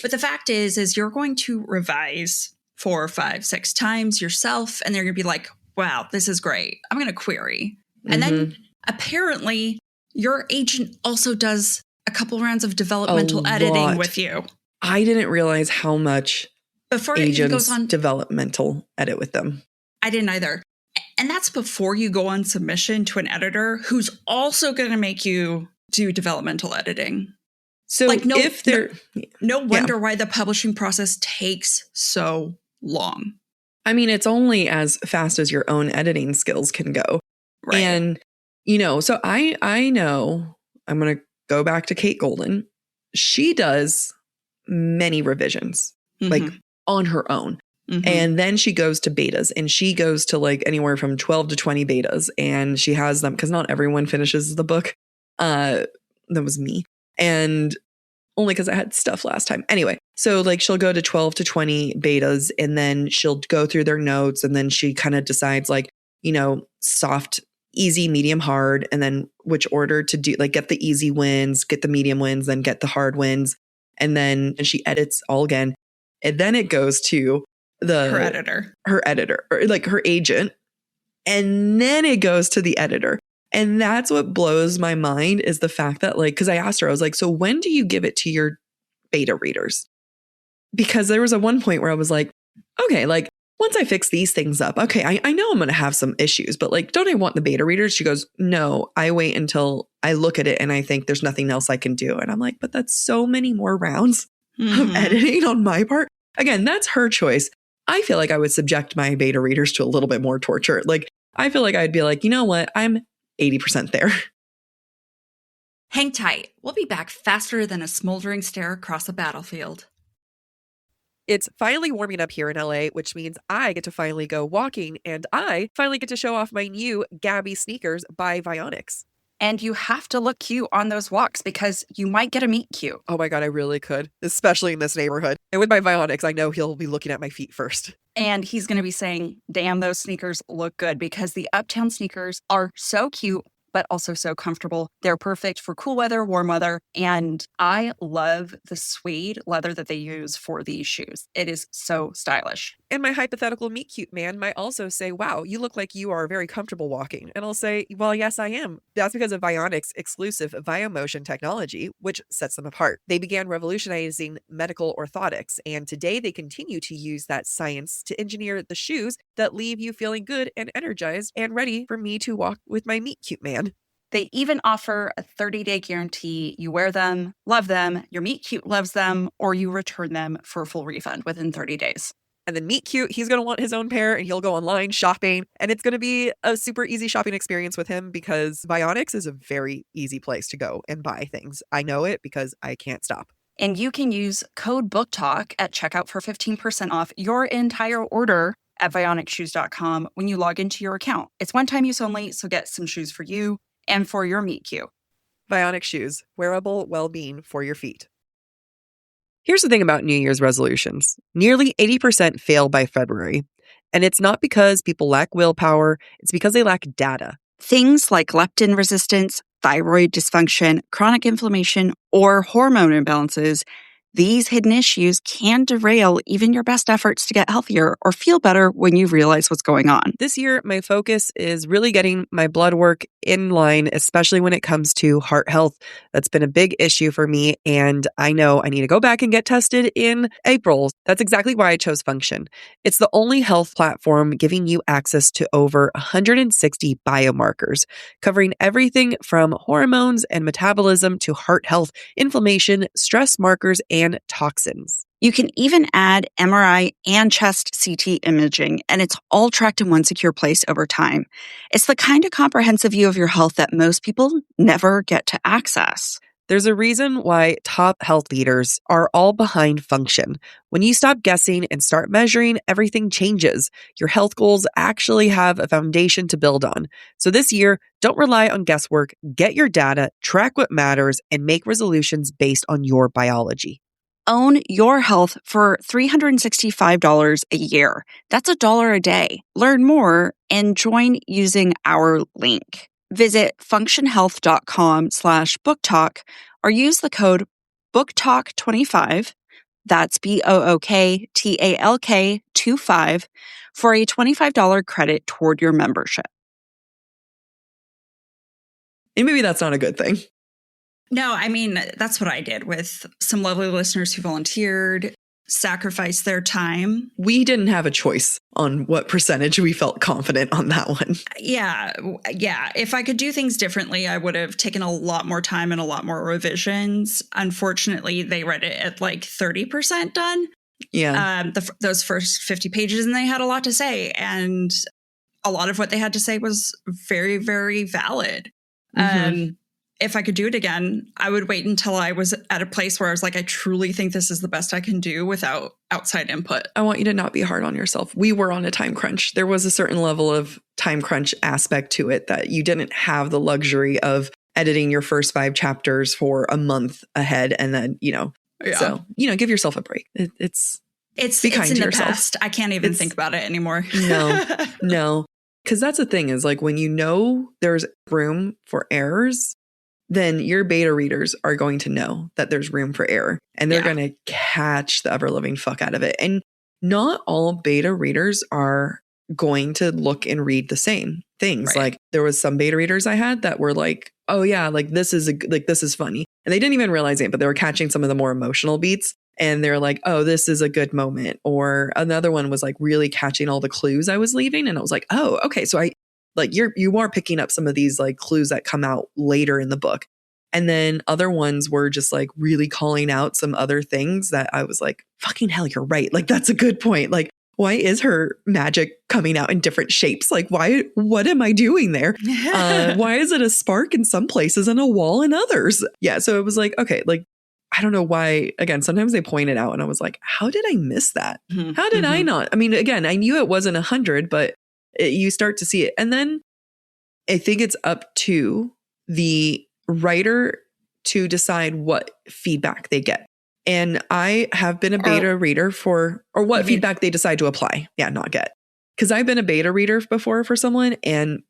But the fact is you're going to revise 4, 5, 6 times yourself, and they're going to be like, wow, this is great. I'm going to query. And then apparently your agent also does a couple rounds of developmental editing with you. I didn't realize how much before agents it goes on developmental edit with them. I didn't either. And that's before you go on submission to an editor who's also going to make you do developmental editing. So like no wonder yeah. why the publishing process takes so long. I mean, it's only as fast as your own editing skills can go. Right. And, so I know I'm going to go back to Kate Golden. She does many revisions, like on her own. And then she goes to betas, and she goes to like anywhere from 12 to 20 betas, and she has them because not everyone finishes the book. That was me. And only because I had stuff last time. Anyway, so like she'll go to 12 to 20 betas, and then she'll go through their notes, and then she kind of decides like, soft, easy, medium, hard, and then which order to do, like get the easy wins, get the medium wins, then get the hard wins. And then she edits all again. And then it goes to her editor, or like her agent. And then it goes to the editor. And that's what blows my mind, is the fact that like, because I asked her, I was like, so when do you give it to your beta readers? Because there was one point where I was like, okay, like once I fix these things up, okay, I know I'm going to have some issues, but like, don't I want the beta readers? She goes, no, I wait until I look at it and I think there's nothing else I can do. And I'm like, but that's so many more rounds of editing on my part. Again, that's her choice. I feel like I would subject my beta readers to a little bit more torture. Like, I feel like I'd be like, you know what? I'm 80% there. Hang tight. We'll be back faster than a smoldering stare across a battlefield. It's finally warming up here in LA, which means I get to finally go walking, and I finally get to show off my new Gabby sneakers by Vionics. And you have to look cute on those walks because you might get a meet cute. Oh my God, I really could, especially in this neighborhood. And with my Vionics, I know he'll be looking at my feet first. And he's going to be saying, damn, those sneakers look good, because the Uptown sneakers are so cute, but also so comfortable. They're perfect for cool weather, warm weather. And I love the suede leather that they use for these shoes. It is so stylish. And my hypothetical meet cute man might also say, wow, you look like you are very comfortable walking. And I'll say, well, yes, I am. That's because of Vionics' exclusive Viomotion technology, which sets them apart. They began revolutionizing medical orthotics, and today they continue to use that science to engineer the shoes that leave you feeling good and energized and ready for me to walk with my meet cute man. They even offer a 30-day guarantee. You wear them, love them, your meet cute loves them, or you return them for a full refund within 30 days. And then meet cute, he's going to want his own pair and he'll go online shopping. And it's going to be a super easy shopping experience with him because Vionics is a very easy place to go and buy things. I know it because I can't stop. And you can use code BookTok at checkout for 15% off your entire order at vionicshoes.com when you log into your account. It's one-time use only, so get some shoes for you and for your meet cute. Vionic shoes, wearable well-being for your feet. Here's the thing about New Year's resolutions. Nearly 80% fail by February. And it's not because people lack willpower, it's because they lack data. Things like leptin resistance, thyroid dysfunction, chronic inflammation, or hormone imbalances, these hidden issues can derail even your best efforts to get healthier or feel better when you realize what's going on. This year, my focus is really getting my blood work in line, especially when it comes to heart health. That's been a big issue for me, and I know I need to go back and get tested in April. That's exactly why I chose Function. It's the only health platform giving you access to over 160 biomarkers, covering everything from hormones and metabolism to heart health, inflammation, stress markers, and toxins. You can even add MRI and chest CT imaging, and it's all tracked in one secure place over time. It's the kind of comprehensive view of your health that most people never get to access. There's a reason why top health leaders are all behind Function. When you stop guessing and start measuring, everything changes. Your health goals actually have a foundation to build on. So this year, don't rely on guesswork. Get your data, track what matters, and make resolutions based on your biology. Own your health for $365 a year. That's $1 a day. Learn more and join using our link. Visit functionhealth.com/booktalk or use the code BookTalk25, that's BOOKTALK 25, for a $25 credit toward your membership. And maybe that's not a good thing. No, I mean, that's what I did with some lovely listeners who volunteered, sacrificed their time. We didn't have a choice on what percentage we felt confident on that one. Yeah. If I could do things differently, I would have taken a lot more time and a lot more revisions. Unfortunately, they read it at like 30% done. Yeah. Those first 50 pages, and they had a lot to say. And a lot of what they had to say was very, very valid. Mm-hmm. If I could do it again, I would wait until I was at a place where I was like, I truly think this is the best I can do without outside input. I want you to not be hard on yourself. We were on a time crunch. There was a certain level of time crunch aspect to it that you didn't have the luxury of editing your first 5 chapters for a month ahead. And then, so, give yourself a break. It's be kind to yourself. Past. I can't even think about it anymore. No. Because that's the thing is like when you know there's room for errors, then your beta readers are going to know that there's room for error and they're going to catch the ever loving fuck out of it. And not all beta readers are going to look and read the same things. Right. Like there was some beta readers I had that were like, oh yeah, like this is funny. And they didn't even realize it, but they were catching some of the more emotional beats. And they're like, oh, this is a good moment. Or another one was like really catching all the clues I was leaving. And I was like, oh, okay. So you are picking up some of these like clues that come out later in the book. And then other ones were just like really calling out some other things that I was like, fucking hell, you're right. Like, that's a good point. Like, why is her magic coming out in different shapes? Like, what am I doing there? Why is it a spark in some places and a wall in others? Yeah. So it was like, okay, like, I don't know why, again, sometimes they point it out and I was like, how did I miss that? Mm-hmm. How did I not? I mean, again, I knew it wasn't 100, but you start to see it. And then I think it's up to the writer to decide what feedback they get. And I have been a beta reader or what feedback they decide to apply. Yeah, not get. Because I've been a beta reader before for someone, and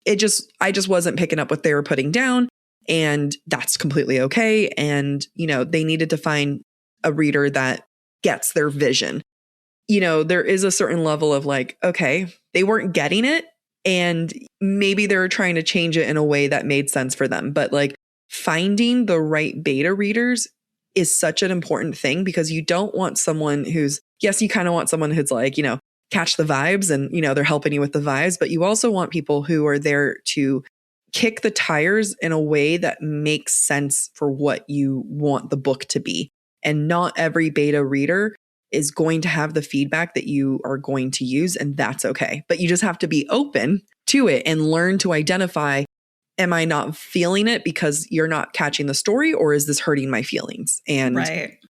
I just wasn't picking up what they were putting down, and that's completely okay. And, they needed to find a reader that gets their vision. There is a certain level of like, okay, they weren't getting it, and maybe they were trying to change it in a way that made sense for them. But like finding the right beta readers is such an important thing, because you don't want someone who's, yes, you kind of want someone who's like, catch the vibes and, they're helping you with the vibes, but you also want people who are there to kick the tires in a way that makes sense for what you want the book to be. And not every beta reader is going to have the feedback that you are going to use, and that's okay. But you just have to be open to it and learn to identify, am I not feeling it because you're not catching the story, or is this hurting my feelings? And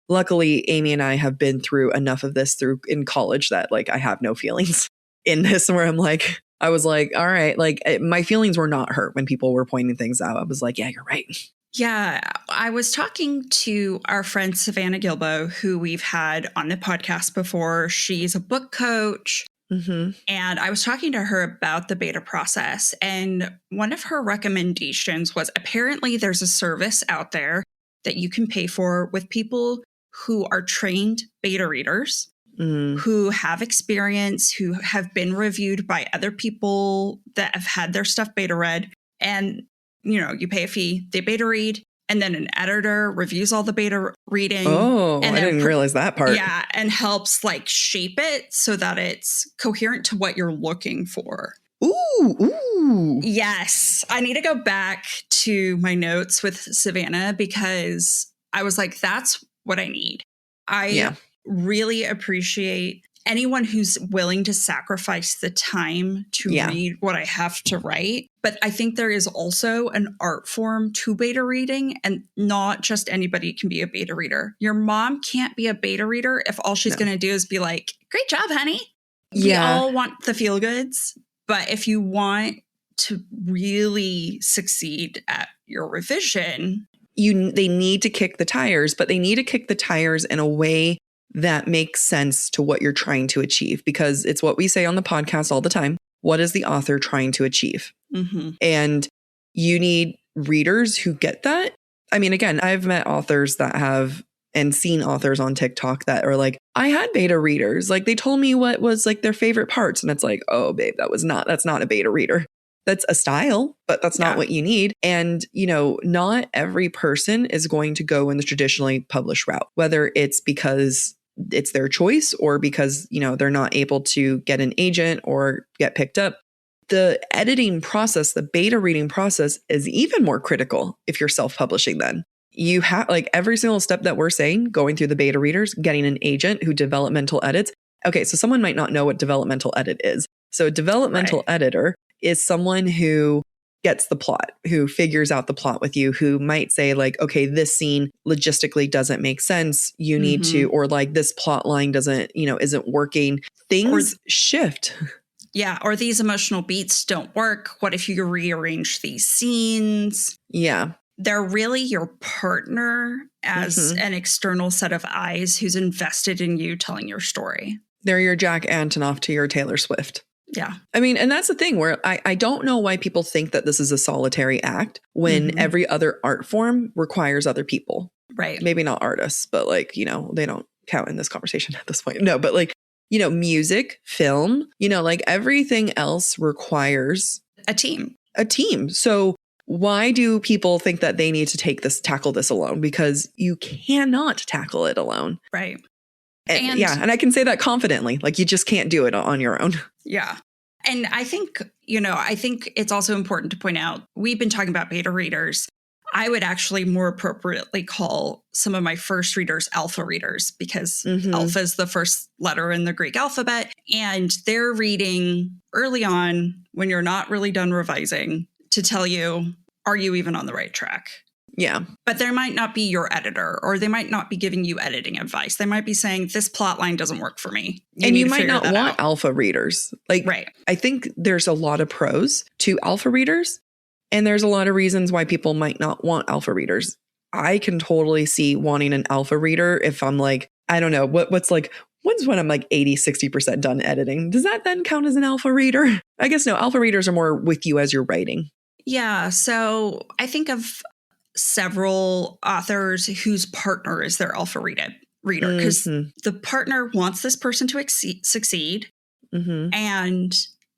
luckily, Amy and I have been through enough of this in college that like I have no feelings in this, where I was like, all right, like my feelings were not hurt when people were pointing things out. I was like, yeah, you're right. Yeah, I was talking to our friend Savannah Gilbo, who we've had on the podcast before. She's a book coach. Mm-hmm. And I was talking to her about the beta process. And one of her recommendations was, apparently there's a service out there that you can pay for with people who are trained beta readers, who have experience, who have been reviewed by other people that have had their stuff beta read. And you pay a fee, they beta read, and then an editor reviews all the beta reading. Oh, and I didn't realize that part. Yeah, and helps like shape it so that it's coherent to what you're looking for. Ooh. Yes. I need to go back to my notes with Savannah, because I was like, that's what I need. I really appreciate anyone who's willing to sacrifice the time to read what I have to write. But I think there is also an art form to beta reading, and not just anybody can be a beta reader. Your mom can't be a beta reader if all she's going to do is be like, great job, honey. We all want the feel goods. But if you want to really succeed at your revision, they need to kick the tires, but they need to kick the tires in a way that makes sense to what you're trying to achieve, because it's what we say on the podcast all the time. What is the author trying to achieve? Mm-hmm. And you need readers who get that. I mean, again, I've met authors that have, and seen authors on TikTok that are like, I had beta readers. Like they told me what was like their favorite parts. And it's like, oh, babe, that's not a beta reader. That's a style, but that's not what you need. And, not every person is going to go in the traditionally published route, whether it's because it's their choice or because, they're not able to get an agent or get picked up. The editing process, the beta reading process, is even more critical if you're self-publishing. Then you have like every single step that we're saying, going through the beta readers, getting an agent who developmental edits. Okay, so someone might not know what developmental edit is. So a developmental editor is someone who gets the plot, who figures out the plot with you, who might say like, okay, this scene logistically doesn't make sense. You need to, or like this plot line doesn't, isn't working. Things shift. Yeah. Or these emotional beats don't work. What if you rearrange these scenes? Yeah. They're really your partner as an external set of eyes who's invested in you telling your story. They're your Jack Antonoff to your Taylor Swift. Yeah. I mean, and that's the thing where I don't know why people think that this is a solitary act when every other art form requires other people. Right. Maybe not artists, but like, they don't count in this conversation at this point. No, but like, music, film, like everything else requires a team. So why do people think that they need to tackle this alone? Because you cannot tackle it alone. Right. And I can say that confidently. Like you just can't do it on your own. Yeah. And I think, I think it's also important to point out, we've been talking about beta readers. I would actually more appropriately call some of my first readers alpha readers, because alpha is the first letter in the Greek alphabet. And they're reading early on when you're not really done revising to tell you, are you even on the right track? Yeah. But there might not be your editor, or they might not be giving you editing advice. They might be saying, this plot line doesn't work for me. You might not want alpha readers. Like, I think there's a lot of pros to alpha readers, And there's a lot of reasons why people might not want alpha readers. I can totally see wanting an alpha reader if I'm like, I don't know, what's when I'm like 80, 60% done editing. Does that then count as an alpha reader? I guess no, alpha readers are more with you as you're writing. Yeah. So I think of several authors whose partner is their alpha reader because the partner wants this person to succeed and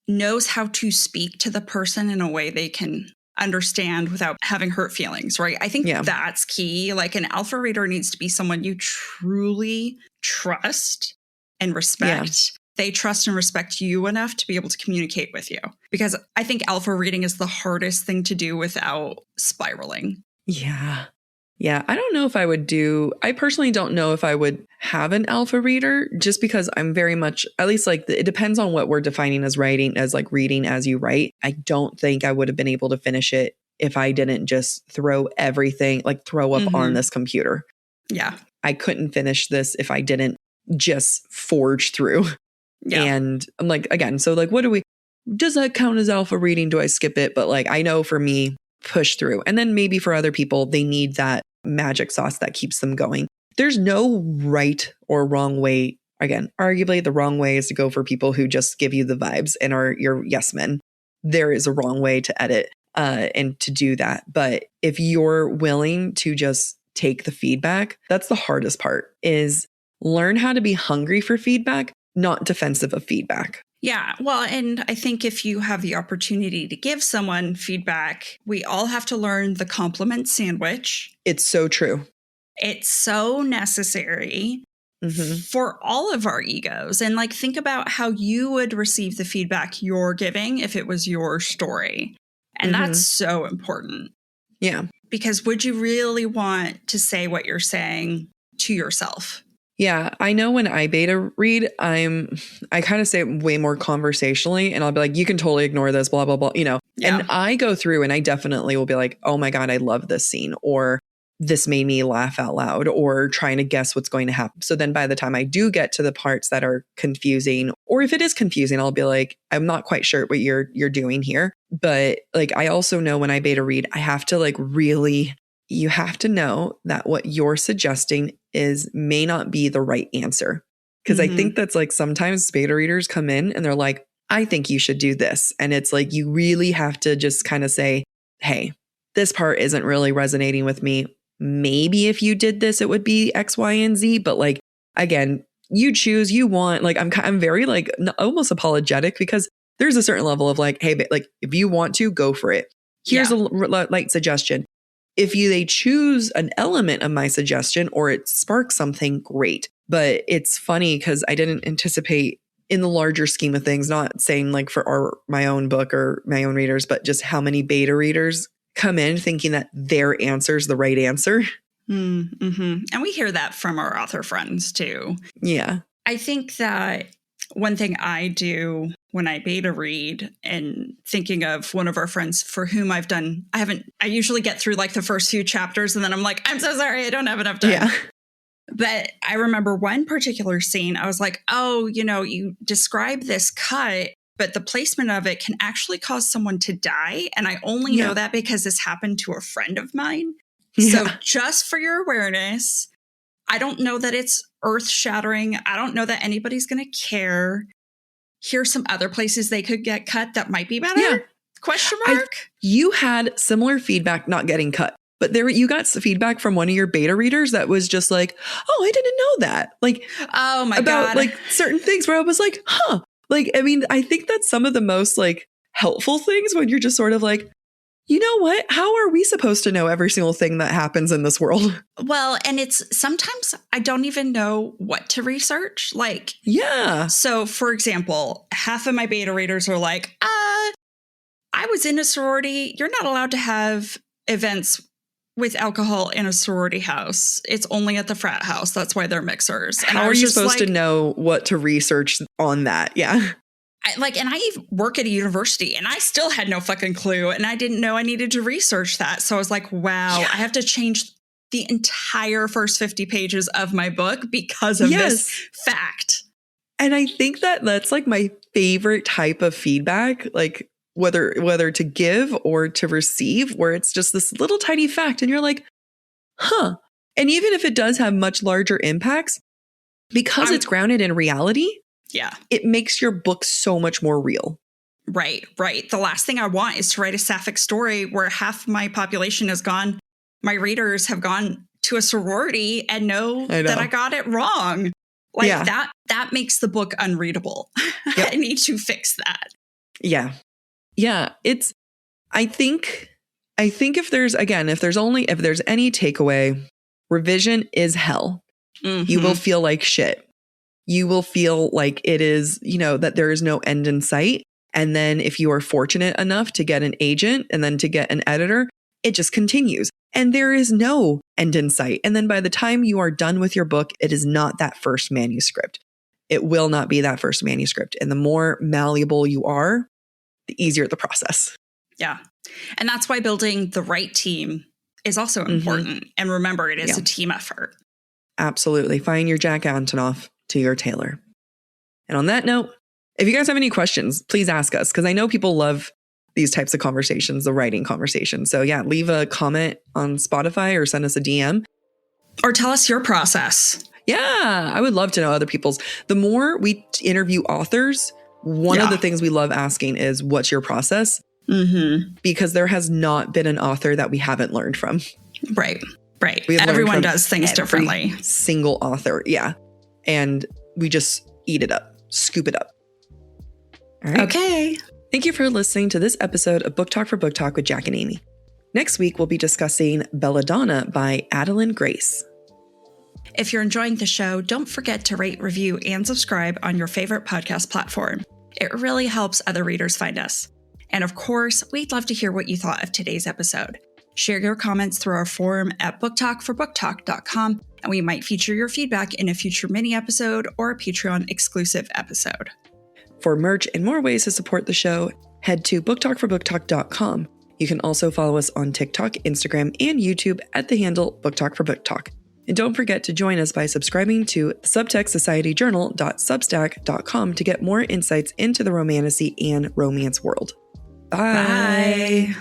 knows how to speak to the person in a way they can understand without having hurt feelings, right? I think that's key. Like an alpha reader needs to be someone you truly trust and respect. Yeah. They trust and respect you enough to be able to communicate with you. Because I think alpha reading is the hardest thing to do without spiraling. Yeah. Yeah. I personally don't know if I would have an alpha reader just because I'm very much, at least like it depends on what we're defining as writing, as like reading as you write. I don't think I would have been able to finish it if I didn't just throw everything, like throw up on this computer. Yeah. I couldn't finish this if I didn't just forge through. Yeah. And I'm like, again, so like, does that count as alpha reading? Do I skip it? But like, I know for me, push through. And then maybe for other people, they need that magic sauce that keeps them going. There's no right or wrong way. Again, arguably the wrong way is to go for people who just give you the vibes and are your yes men. There is a wrong way to edit and to do that. But if you're willing to just take the feedback, that's the hardest part, is learn how to be hungry for feedback, not defensive of feedback. Yeah. Well, and I think if you have the opportunity to give someone feedback, we all have to learn the compliment sandwich. It's so true. It's so necessary for all of our egos. And like, think about how you would receive the feedback you're giving if it was your story. And that's so important. Yeah. Because would you really want to say what you're saying to yourself? Yeah, I know when I beta read, I kind of say it way more conversationally, and I'll be like, you can totally ignore this, blah, blah, blah, you know. Yeah. And I go through and I definitely will be like, oh my God, I love this scene, or this made me laugh out loud, or trying to guess what's going to happen. So then by the time I do get to the parts that are confusing, or if it is confusing, I'll be like, I'm not quite sure what you're doing here. But like, I also know when I beta read, I have to like really, you have to know that what you're suggesting may not be the right answer. Because I think that's like sometimes beta readers come in and they're like, I think you should do this. And it's like, you really have to just kind of say, hey, this part isn't really resonating with me. Maybe if you did this, it would be X, Y, and Z. But like, again, you choose, you want, like, I'm very like almost apologetic because there's a certain level of like, hey, but like, if you want to, go for it. Here's a light suggestion. If they choose an element of my suggestion or it sparks something, great. But it's funny because I didn't anticipate in the larger scheme of things, not saying like for my own book or my own readers, but just how many beta readers come in thinking that their answer is the right answer. And we hear that from our author friends too. Yeah. I think that one thing I do when I beta read, and thinking of one of our friends for whom I usually get through like the first few chapters and then I'm like, I'm so sorry, I don't have enough time. Yeah. But I remember one particular scene, I was like, oh, you describe this cut, but the placement of it can actually cause someone to die. And I only know that because this happened to a friend of mine. Yeah. So just for your awareness, I don't know that it's earth-shattering. I don't know that anybody's going to care. Here's some other places they could get cut that might be better? Yeah. Question mark? You had similar feedback not getting cut, but you got some feedback from one of your beta readers that was just like, oh, I didn't know that. Like, oh my about God. Like certain things where I was like, huh. Like, I mean, I think that's some of the most like helpful things when you're just sort of like, you know what? How are we supposed to know every single thing that happens in this world? Well, and it's sometimes I don't even know what to research. Like, yeah. So, for example, half of my beta readers are like, I was in a sorority. You're not allowed to have events with alcohol in a sorority house. It's only at the frat house. That's why they're mixers. How are you supposed to know what to research on that? Yeah. I work at a university and I still had no fucking clue. And I didn't know I needed to research that. So I was like, wow, I have to change the entire first 50 pages of my book because of this fact. And I think that that's like my favorite type of feedback. Like whether to give or to receive, where it's just this little tiny fact and you're like, huh. And even if it does have much larger impacts, because it's grounded in reality, it makes your book so much more real. Right. The last thing I want is to write a sapphic story where half my population has gone, my readers have gone to a sorority and know that I got it wrong. Like that makes the book unreadable. I need to fix that. Yeah. I think if there's any takeaway, revision is hell. Mm-hmm. You will feel like shit. You will feel like it is, that there is no end in sight. And then if you are fortunate enough to get an agent and then to get an editor, it just continues. And there is no end in sight. And then by the time you are done with your book, it is not that first manuscript. It will not be that first manuscript. And the more malleable you are, the easier the process. Yeah. And that's why building the right team is also important. And remember, it is a team effort. Absolutely. Find your Jack Antonoff to your Taylor. And on that note, if you guys have any questions, please ask us, because I know people love these types of conversations, the writing conversation. So leave a comment on Spotify or send us a DM. Or tell us your process. Yeah, I would love to know other people's. The more we interview authors, one of the things we love asking is, what's your process? Mm-hmm. Because there has not been an author that we haven't learned from. Right. Everyone does things differently. Single author. Yeah. And we just eat it up, scoop it up. All right. Okay. Thank you for listening to this episode of Book Talk for Book Talk with Jack and Amy. Next week, we'll be discussing Belladonna by Adeline Grace. If you're enjoying the show, don't forget to rate, review, and subscribe on your favorite podcast platform. It really helps other readers find us. And of course, we'd love to hear what you thought of today's episode. Share your comments through our forum at booktalkforbooktalk.com, and we might feature your feedback in a future mini episode or a Patreon exclusive episode. For merch and more ways to support the show, head to booktalkforbooktalk.com. You can also follow us on TikTok, Instagram, and YouTube at the handle BookTalkForBookTalk. And don't forget to join us by subscribing to Subtext Society Journal.substack.com to get more insights into the romantasy and romance world. Bye.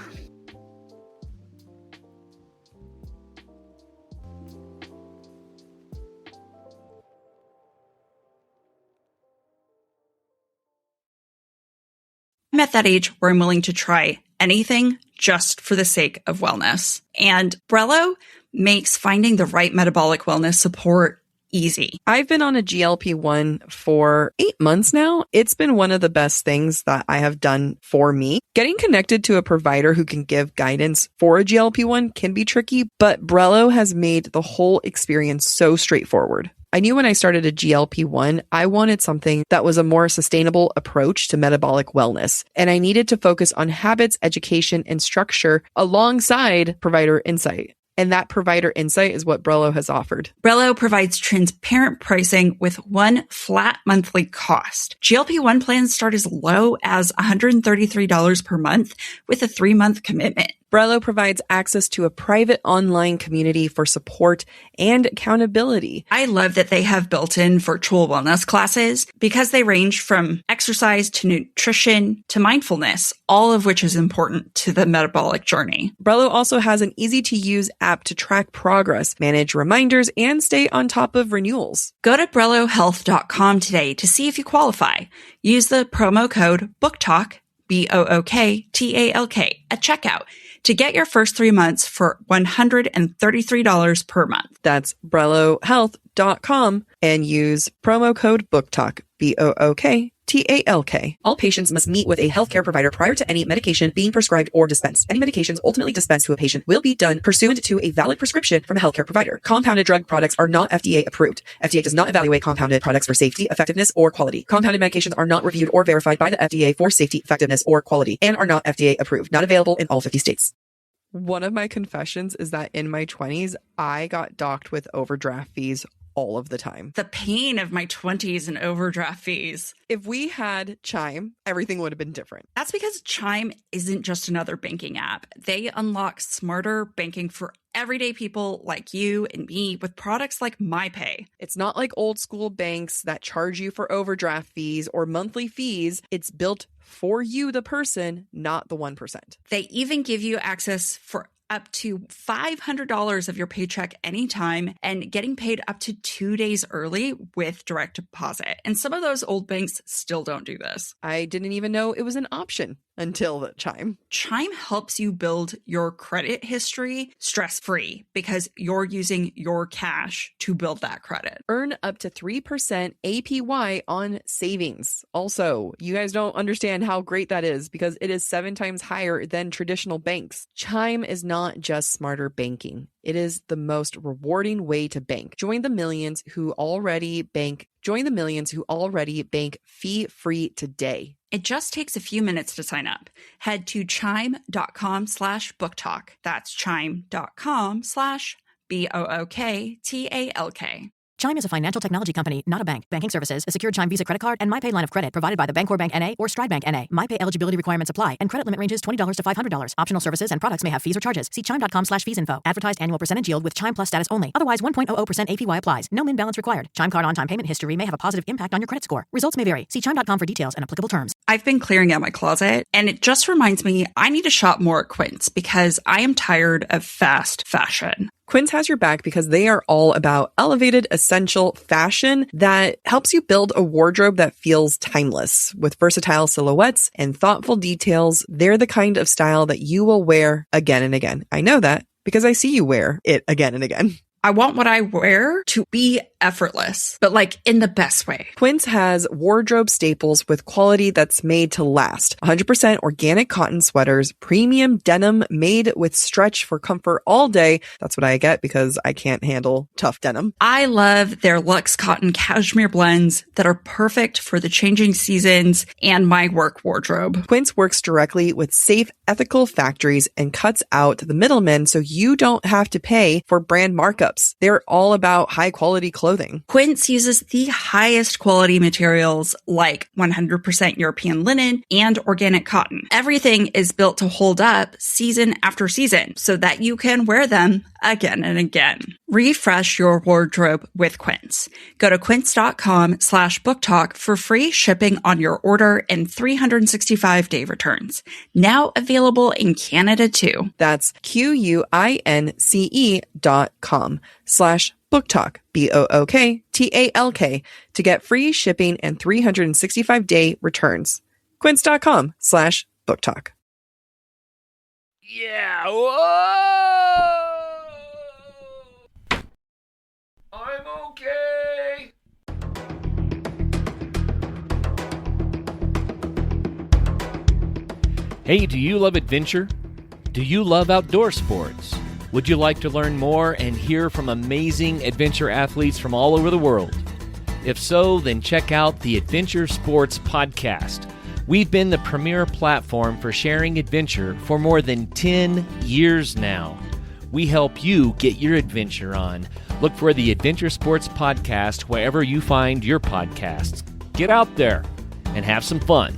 I'm at that age where I'm willing to try anything just for the sake of wellness. And Brello makes finding the right metabolic wellness support easy. I've been on a GLP-1 for 8 months now. It's been one of the best things that I have done for me. Getting connected to a provider who can give guidance for a GLP-1 can be tricky, but Brello has made the whole experience so straightforward. I knew when I started a GLP-1, I wanted something that was a more sustainable approach to metabolic wellness. And I needed to focus on habits, education, and structure alongside provider insight. And that provider insight is what Brello has offered. Brello provides transparent pricing with one flat monthly cost. GLP-1 plans start as low as $133 per month with a 3-month commitment. Brello provides access to a private online community for support and accountability. I love that they have built-in virtual wellness classes because they range from exercise to nutrition to mindfulness, all of which is important to the metabolic journey. Brello also has an easy-to-use app to track progress, manage reminders, and stay on top of renewals. Go to BrelloHealth.com today to see if you qualify. Use the promo code BookTalk, BookTalk, at checkout to get your first 3 months for $133 per month. That's BrelloHealth.com and use promo code BookTalk, BookTalk. All patients must meet with a healthcare provider prior to any medication being prescribed or dispensed. Any medications ultimately dispensed to a patient will be done pursuant to a valid prescription from a healthcare provider. Compounded drug products are not FDA approved. FDA does not evaluate compounded products for safety, effectiveness, or quality. Compounded medications are not reviewed or verified by the FDA for safety, effectiveness, or quality, and are not FDA approved. Not available in all 50 states. One of my confessions is that in my 20s, I got docked with overdraft fees all of the time. The pain of my 20s and overdraft fees. If we had Chime, everything would have been different. That's because Chime isn't just another banking app. They unlock smarter banking for everyday people like you and me with products like MyPay. It's not like old school banks that charge you for overdraft fees or monthly fees. It's built for you, the person, not the 1%. They even give you access for up to $500 of your paycheck anytime and getting paid up to 2 days early with direct deposit. And some of those old banks still don't do this. I didn't even know it was an option until the Chime. Chime helps you build your credit history stress-free because you're using your cash to build that credit. Earn up to 3% APY on savings. Also, you guys don't understand how great that is because it is 7 times higher than traditional banks. Chime is not just smarter banking. It is the most rewarding way to bank. Join the millions who already bank fee-free today. It just takes a few minutes to sign up. Head to chime.com/booktalk. That's chime.com/BOOKTALK. Chime is a financial technology company, not a bank. Banking services, a secured Chime Visa credit card, and MyPay line of credit provided by the Bancorp Bank N.A. or Stride Bank N.A. MyPay eligibility requirements apply, and credit limit ranges $20 to $500. Optional services and products may have fees or charges. See chime.com/fees info. Advertised annual percentage yield with Chime Plus status only. Otherwise, 1.00% APY applies. No min balance required. Chime card on-time payment history may have a positive impact on your credit score. Results may vary. See chime.com for details and applicable terms. I've been clearing out my closet, and it just reminds me I need to shop more at Quince because I am tired of fast fashion. Quince has your back because they are all about elevated, essential fashion that helps you build a wardrobe that feels timeless. With versatile silhouettes and thoughtful details, they're the kind of style that you will wear again and again. I know that because I see you wear it again and again. I want what I wear to be effortless, but like in the best way. Quince has wardrobe staples with quality that's made to last. 100% organic cotton sweaters, premium denim made with stretch for comfort all day. That's what I get because I can't handle tough denim. I love their luxe cotton cashmere blends that are perfect for the changing seasons and my work wardrobe. Quince works directly with safe, ethical factories and cuts out the middlemen so you don't have to pay for brand markups. They're all about high quality clothing. Quince uses the highest quality materials like 100% European linen and organic cotton. Everything is built to hold up season after season so that you can wear them again and again. Refresh your wardrobe with Quince. Go to quince.com/booktalk for free shipping on your order and 365-day returns. Now available in Canada too. That's QUINCE.com/booktalk, BOOKTALK, to get free shipping and 365-day returns. Quince.com/booktalk. Yeah, whoa! I'm okay. Hey, do you love adventure? Do you love outdoor sports? Would you like to learn more and hear from amazing adventure athletes from all over the world? If so, then check out the Adventure Sports Podcast. We've been the premier platform for sharing adventure for more than 10 years now. We help you get your adventure on. Look for the Adventure Sports Podcast wherever you find your podcasts. Get out there and have some fun.